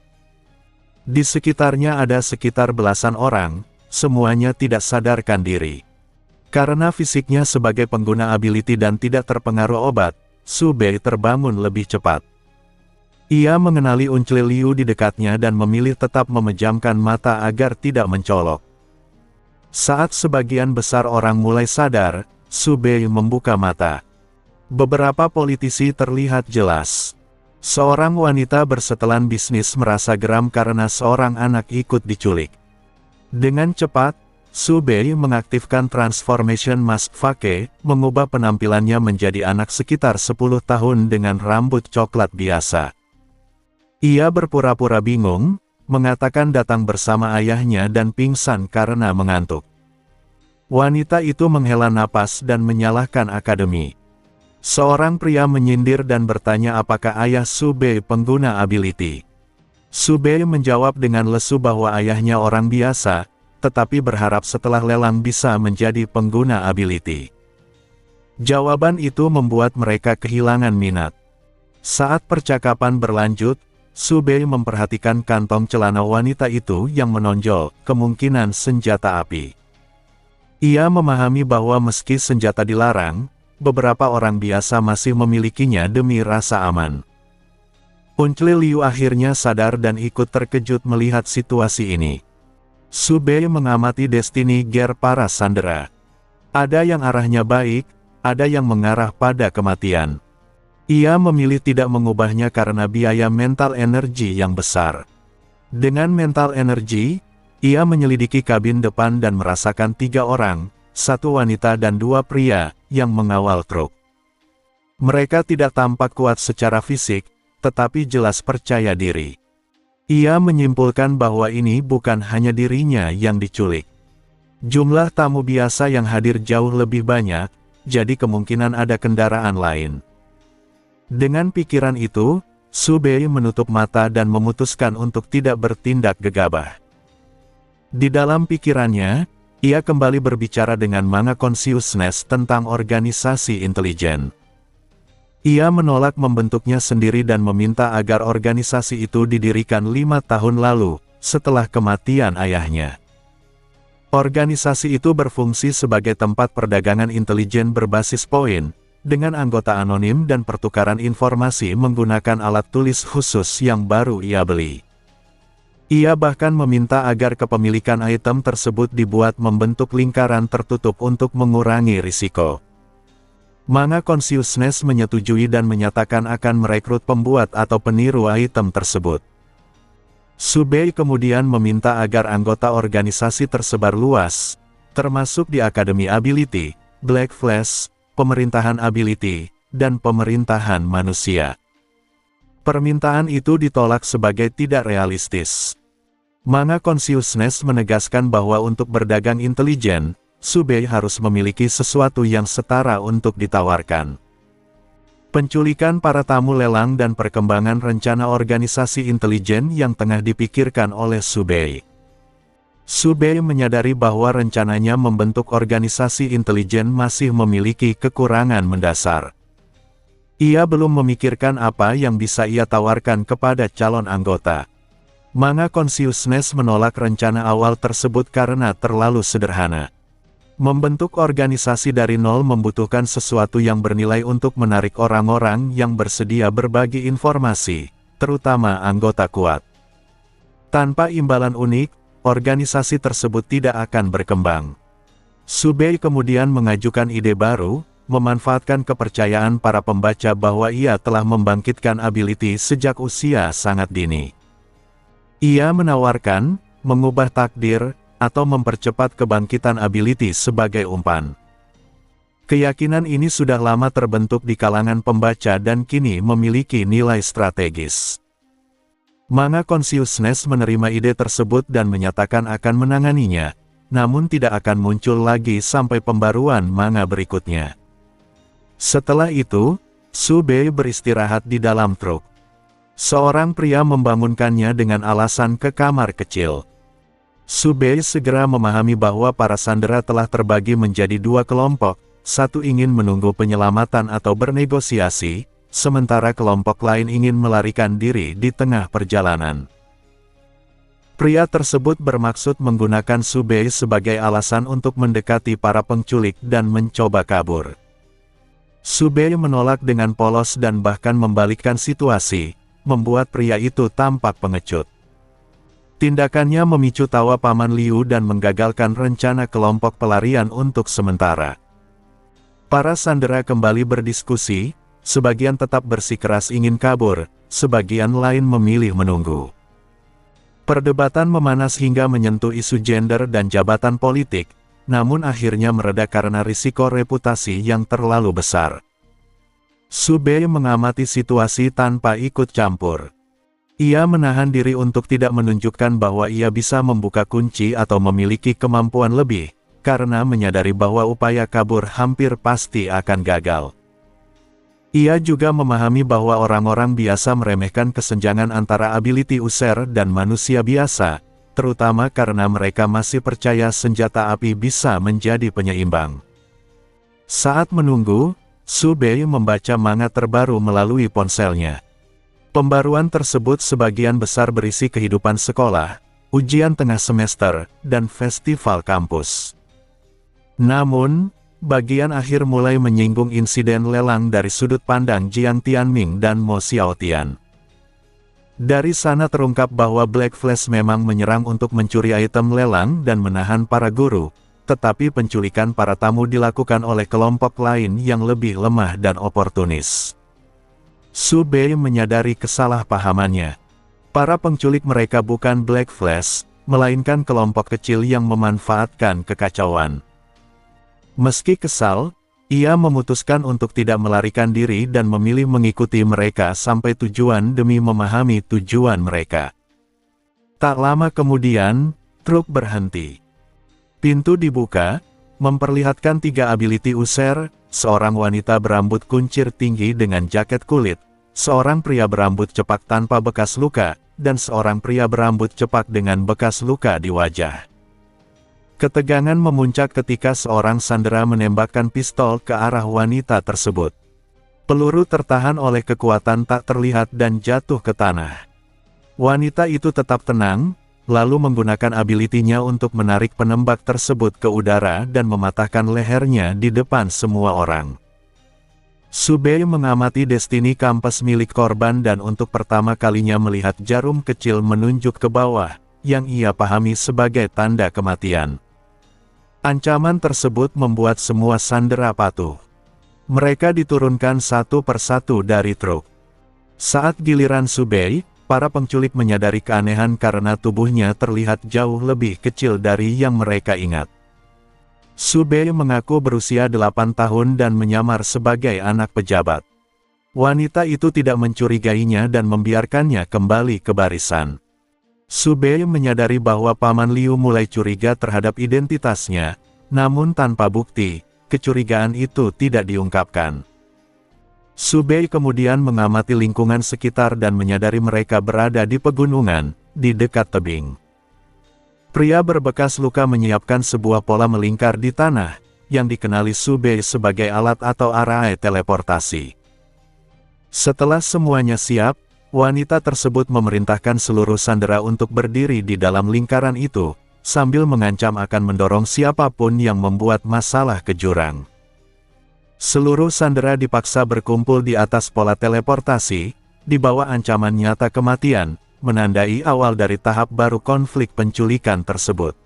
Di sekitarnya ada sekitar belasan orang, semuanya tidak sadarkan diri. Karena fisiknya sebagai pengguna ability dan tidak terpengaruh obat, Su Bei terbangun lebih cepat. Ia mengenali Uncil Liu di dekatnya dan memilih tetap memejamkan mata agar tidak mencolok. Saat sebagian besar orang mulai sadar, Su Bei membuka mata. Beberapa politisi terlihat jelas. Seorang wanita bersetelan bisnis merasa geram karena seorang anak ikut diculik. Dengan cepat, Su Bei mengaktifkan Transformation Mask Fake, mengubah penampilannya menjadi anak sekitar 10 tahun dengan rambut coklat biasa. Ia berpura-pura bingung, mengatakan datang bersama ayahnya dan pingsan karena mengantuk. Wanita itu menghela napas dan menyalahkan akademi. Seorang pria menyindir dan bertanya apakah ayah Su Bei pengguna ability. Su Bei menjawab dengan lesu bahwa ayahnya orang biasa, tetapi berharap setelah lelang bisa menjadi pengguna ability. Jawaban itu membuat mereka kehilangan minat. Saat percakapan berlanjut, Su Bei memperhatikan kantong celana wanita itu yang menonjol, kemungkinan senjata api. Ia memahami bahwa meski senjata dilarang, beberapa orang biasa masih memilikinya demi rasa aman. Uncil Liu akhirnya sadar dan ikut terkejut melihat situasi ini. Su Bei mengamati Destiny Gear para sandera. Ada yang arahnya baik, ada yang mengarah pada kematian. Ia memilih tidak mengubahnya karena biaya mental energi yang besar. Dengan mental energi, ia menyelidiki kabin depan dan merasakan 3 orang, 1 wanita dan 2 pria, yang mengawal truk. Mereka tidak tampak kuat secara fisik, tetapi jelas percaya diri. Ia menyimpulkan bahwa ini bukan hanya dirinya yang diculik. Jumlah tamu biasa yang hadir jauh lebih banyak, jadi kemungkinan ada kendaraan lain. Dengan pikiran itu, Su Bei menutup mata dan memutuskan untuk tidak bertindak gegabah. Di dalam pikirannya, ia kembali berbicara dengan Manga Consciousness tentang organisasi intelijen. Ia menolak membentuknya sendiri dan meminta agar organisasi itu didirikan 5 tahun lalu, setelah kematian ayahnya. Organisasi itu berfungsi sebagai tempat perdagangan intelijen berbasis poin, dengan anggota anonim dan pertukaran informasi menggunakan alat tulis khusus yang baru ia beli. Ia bahkan meminta agar kepemilikan item tersebut dibuat membentuk lingkaran tertutup untuk mengurangi risiko. Manga Consciousness menyetujui dan menyatakan akan merekrut pembuat atau peniru item tersebut. Su Bei kemudian meminta agar anggota organisasi tersebar luas, termasuk di Akademi Ability, Black Flash, Pemerintahan Ability, dan Pemerintahan Manusia. Permintaan itu ditolak sebagai tidak realistis. Manga Consciousness menegaskan bahwa untuk berdagang intelijen, Su Bei harus memiliki sesuatu yang setara untuk ditawarkan. Penculikan para tamu lelang dan perkembangan rencana organisasi intelijen yang tengah dipikirkan oleh Su Bei. Su Bei menyadari bahwa rencananya membentuk organisasi intelijen masih memiliki kekurangan mendasar. Ia belum memikirkan apa yang bisa ia tawarkan kepada calon anggota. Manga Consciousness menolak rencana awal tersebut karena terlalu sederhana. Membentuk organisasi dari nol membutuhkan sesuatu yang bernilai untuk menarik orang-orang yang bersedia berbagi informasi, terutama anggota kuat. Tanpa imbalan unik, organisasi tersebut tidak akan berkembang. Su Bei kemudian mengajukan ide baru, memanfaatkan kepercayaan para pembaca bahwa ia telah membangkitkan ability sejak usia sangat dini. Ia menawarkan, mengubah takdir, atau mempercepat kebangkitan ability sebagai umpan. Keyakinan ini sudah lama terbentuk di kalangan pembaca dan kini memiliki nilai strategis. Manga Consciousness menerima ide tersebut dan menyatakan akan menanganinya, namun tidak akan muncul lagi sampai pembaruan manga berikutnya. Setelah itu, Su Bei beristirahat di dalam truk. Seorang pria membangunkannya dengan alasan ke kamar kecil. Su Bei segera memahami bahwa para sandera telah terbagi menjadi 2 kelompok, satu ingin menunggu penyelamatan atau bernegosiasi, sementara kelompok lain ingin melarikan diri di tengah perjalanan. Pria tersebut bermaksud menggunakan Su Bei sebagai alasan untuk mendekati para penculik dan mencoba kabur. Su Bei menolak dengan polos dan bahkan membalikkan situasi, membuat pria itu tampak pengecut. Tindakannya memicu tawa Paman Liu dan menggagalkan rencana kelompok pelarian untuk sementara. Para sandera kembali berdiskusi, sebagian tetap bersikeras ingin kabur, sebagian lain memilih menunggu. Perdebatan memanas hingga menyentuh isu gender dan jabatan politik, namun akhirnya mereda karena risiko reputasi yang terlalu besar. Su Bei mengamati situasi tanpa ikut campur. Ia menahan diri untuk tidak menunjukkan bahwa ia bisa membuka kunci atau memiliki kemampuan lebih, karena menyadari bahwa upaya kabur hampir pasti akan gagal. Ia juga memahami bahwa orang-orang biasa meremehkan kesenjangan antara ability user dan manusia biasa, terutama karena mereka masih percaya senjata api bisa menjadi penyeimbang. Saat menunggu, Su Bei membaca manga terbaru melalui ponselnya. Pembaruan tersebut sebagian besar berisi kehidupan sekolah, ujian tengah semester, dan festival kampus. Namun, bagian akhir mulai menyinggung insiden lelang dari sudut pandang Jiang Tianming dan Mo Xiaotian. Dari sana terungkap bahwa Black Flash memang menyerang untuk mencuri item lelang dan menahan para guru, tetapi penculikan para tamu dilakukan oleh kelompok lain yang lebih lemah dan oportunis. Su Bei menyadari kesalahpahamannya. Para penculik mereka bukan Black Flash, melainkan kelompok kecil yang memanfaatkan kekacauan. Meski kesal, ia memutuskan untuk tidak melarikan diri dan memilih mengikuti mereka sampai tujuan demi memahami tujuan mereka. Tak lama kemudian, truk berhenti. Pintu dibuka, memperlihatkan 3 ability user, seorang wanita berambut kuncir tinggi dengan jaket kulit, seorang pria berambut cepak tanpa bekas luka, dan seorang pria berambut cepak dengan bekas luka di wajah. Ketegangan memuncak ketika seorang sandera menembakkan pistol ke arah wanita tersebut. Peluru tertahan oleh kekuatan tak terlihat dan jatuh ke tanah. Wanita itu tetap tenang, lalu menggunakan ability-nya untuk menarik penembak tersebut ke udara dan mematahkan lehernya di depan semua orang. Subei mengamati Destiny Compass milik korban dan untuk pertama kalinya melihat jarum kecil menunjuk ke bawah, yang ia pahami sebagai tanda kematian. Ancaman tersebut membuat semua sandera patuh. Mereka diturunkan satu persatu dari truk. Saat giliran Subei, para penculik menyadari keanehan karena tubuhnya terlihat jauh lebih kecil dari yang mereka ingat. Subei mengaku berusia 8 tahun dan menyamar sebagai anak pejabat. Wanita itu tidak mencurigainya dan membiarkannya kembali ke barisan. Subei menyadari bahwa Paman Liu mulai curiga terhadap identitasnya, namun tanpa bukti, kecurigaan itu tidak diungkapkan. Subei kemudian mengamati lingkungan sekitar dan menyadari mereka berada di pegunungan, di dekat tebing. Pria berbekas luka menyiapkan sebuah pola melingkar di tanah, yang dikenali Subei sebagai alat atau arai teleportasi. Setelah semuanya siap, wanita tersebut memerintahkan seluruh sandera untuk berdiri di dalam lingkaran itu, sambil mengancam akan mendorong siapapun yang membuat masalah ke jurang. Seluruh sandera dipaksa berkumpul di atas pola teleportasi, di bawah ancaman nyata kematian, menandai awal dari tahap baru konflik penculikan tersebut.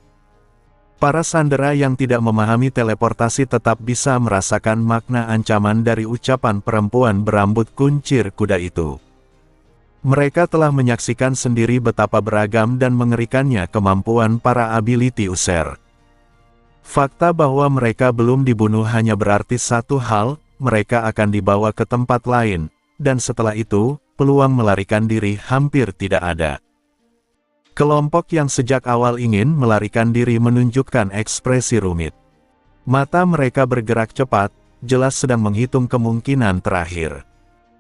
Para sandera yang tidak memahami teleportasi tetap bisa merasakan makna ancaman dari ucapan perempuan berambut kuncir kuda itu. Mereka telah menyaksikan sendiri betapa beragam dan mengerikannya kemampuan para ability user. Fakta bahwa mereka belum dibunuh hanya berarti satu hal, mereka akan dibawa ke tempat lain, dan setelah itu, peluang melarikan diri hampir tidak ada. Kelompok yang sejak awal ingin melarikan diri menunjukkan ekspresi rumit. Mata mereka bergerak cepat, jelas sedang menghitung kemungkinan terakhir.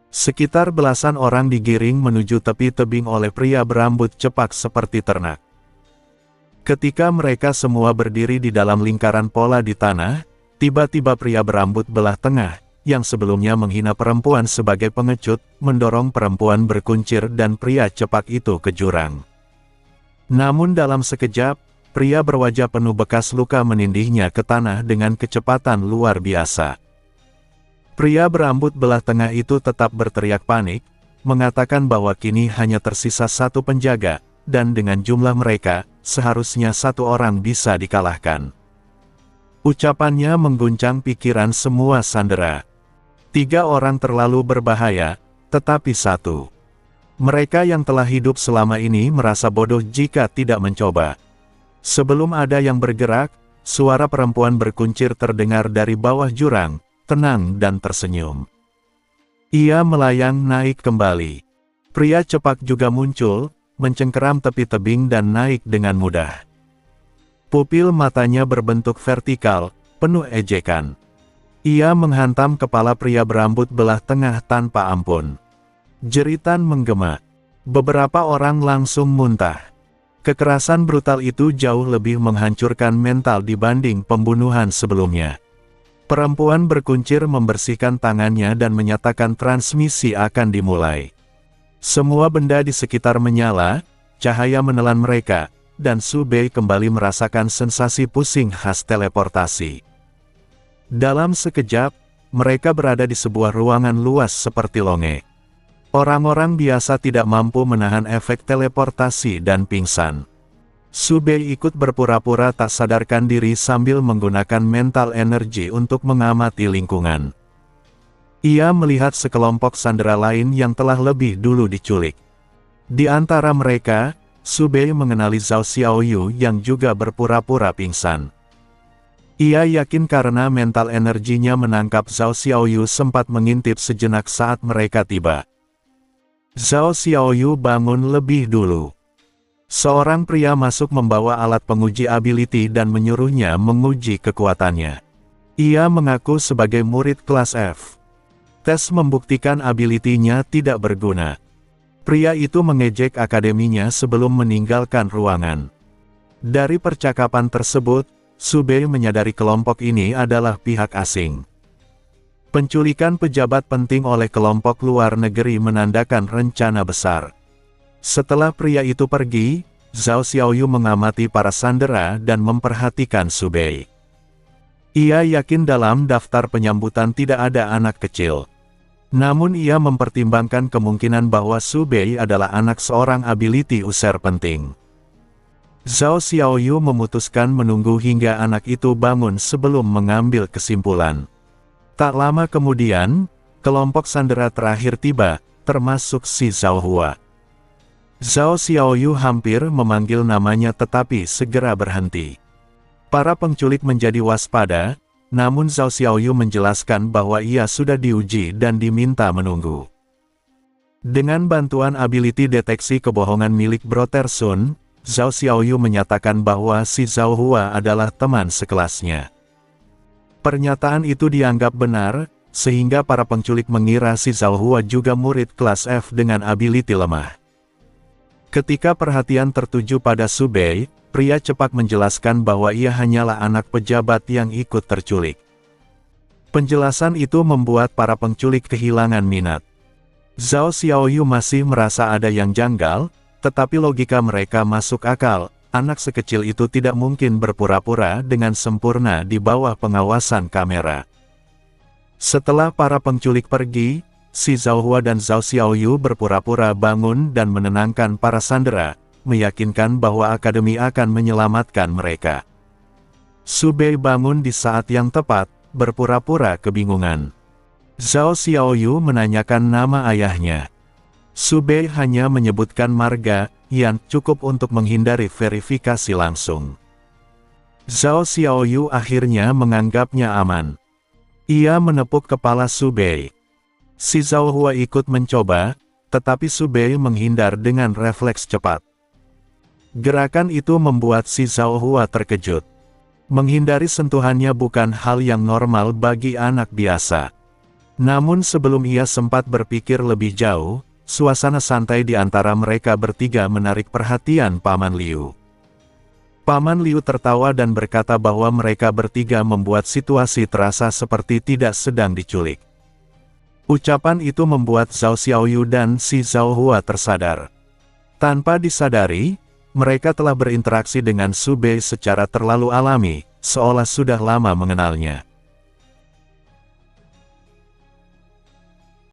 Sekitar belasan orang digiring menuju tepi tebing oleh pria berambut cepak seperti ternak. Ketika mereka semua berdiri di dalam lingkaran pola di tanah, tiba-tiba pria berambut belah tengah, yang sebelumnya menghina perempuan sebagai pengecut, mendorong perempuan berkuncir dan pria cepak itu ke jurang. Namun dalam sekejap, pria berwajah penuh bekas luka menindihnya ke tanah dengan kecepatan luar biasa. Pria berambut belah tengah itu tetap berteriak panik, mengatakan bahwa kini hanya tersisa satu penjaga, dan dengan jumlah mereka, seharusnya satu orang bisa dikalahkan. Ucapannya mengguncang pikiran semua sandera. 3 orang terlalu berbahaya, tetapi satu. Mereka yang telah hidup selama ini merasa bodoh jika tidak mencoba. Sebelum ada yang bergerak, suara perempuan berkuncir terdengar dari bawah jurang, tenang dan tersenyum. Ia melayang naik kembali. Pria cepak juga muncul, mencengkeram tepi tebing dan naik dengan mudah. Pupil matanya berbentuk vertikal, penuh ejekan. Ia menghantam kepala pria berambut belah tengah tanpa ampun. Jeritan menggema. Beberapa orang langsung muntah. Kekerasan brutal itu jauh lebih menghancurkan mental dibanding pembunuhan sebelumnya. Perempuan berkuncir membersihkan tangannya dan menyatakan transmisi akan dimulai. Semua benda di sekitar menyala, cahaya menelan mereka, dan Subei kembali merasakan sensasi pusing khas teleportasi. Dalam sekejap, mereka berada di sebuah ruangan luas seperti longe. Orang-orang biasa tidak mampu menahan efek teleportasi dan pingsan. Subei ikut berpura-pura tak sadarkan diri sambil menggunakan mental energi untuk mengamati lingkungan. Ia melihat sekelompok sandera lain yang telah lebih dulu diculik. Di antara mereka, Su Bei mengenali Zhao Xiaoyu yang juga berpura-pura pingsan. Ia yakin karena mental energinya menangkap Zhao Xiaoyu sempat mengintip sejenak saat mereka tiba. Zhao Xiaoyu bangun lebih dulu. Seorang pria masuk membawa alat penguji ability dan menyuruhnya menguji kekuatannya. Ia mengaku sebagai murid kelas F. Tes membuktikan ability-nya tidak berguna. Pria itu mengejek akademinya sebelum meninggalkan ruangan. Dari percakapan tersebut, Su Bei menyadari kelompok ini adalah pihak asing. Penculikan pejabat penting oleh kelompok luar negeri menandakan rencana besar. Setelah pria itu pergi, Zhao Xiaoyu mengamati para sandera dan memperhatikan Su Bei. Ia yakin dalam daftar penyambutan tidak ada anak kecil. Namun ia mempertimbangkan kemungkinan bahwa Su Bei adalah anak seorang ability user penting. Zhao Xiaoyu memutuskan menunggu hingga anak itu bangun sebelum mengambil kesimpulan. Tak lama kemudian, kelompok sandera terakhir tiba, termasuk si Zhao Hua. Zhao Xiaoyu hampir memanggil namanya tetapi segera berhenti. Para penculik menjadi waspada, namun Zhao Xiaoyu menjelaskan bahwa ia sudah diuji dan diminta menunggu. Dengan bantuan ability deteksi kebohongan milik Brother Sun, Zhao Xiaoyu menyatakan bahwa si Zhao Hua adalah teman sekelasnya. Pernyataan itu dianggap benar, sehingga para penculik mengira si Zhao Hua juga murid kelas F dengan ability lemah. Ketika perhatian tertuju pada Su Bei, pria cepat menjelaskan bahwa ia hanyalah anak pejabat yang ikut terculik. Penjelasan itu membuat para penculik kehilangan minat. Zhao Xiaoyu masih merasa ada yang janggal, tetapi logika mereka masuk akal. Anak sekecil itu tidak mungkin berpura-pura dengan sempurna di bawah pengawasan kamera. Setelah para penculik pergi, si Zhao Hua dan Zhao Xiaoyu berpura-pura bangun dan menenangkan para sandera, meyakinkan bahwa akademi akan menyelamatkan mereka. Su Bei bangun di saat yang tepat, berpura-pura kebingungan. Zhao Xiaoyu menanyakan nama ayahnya. Su Bei hanya menyebutkan marga, yang cukup untuk menghindari verifikasi langsung. Zhao Xiaoyu akhirnya menganggapnya aman. Ia menepuk kepala Su Bei. Si Zhao Hua ikut mencoba, tetapi Su Bei menghindar dengan refleks cepat. Gerakan itu membuat si Zhao Hua terkejut. Menghindari sentuhannya bukan hal yang normal bagi anak biasa. Namun sebelum ia sempat berpikir lebih jauh, suasana santai di antara mereka bertiga menarik perhatian Paman Liu. Paman Liu tertawa dan berkata bahwa mereka bertiga membuat situasi terasa seperti tidak sedang diculik. Ucapan itu membuat Zhao Xiaoyu dan si Zhao Hua tersadar. Tanpa disadari, mereka telah berinteraksi dengan Su Bei secara terlalu alami, seolah sudah lama mengenalnya.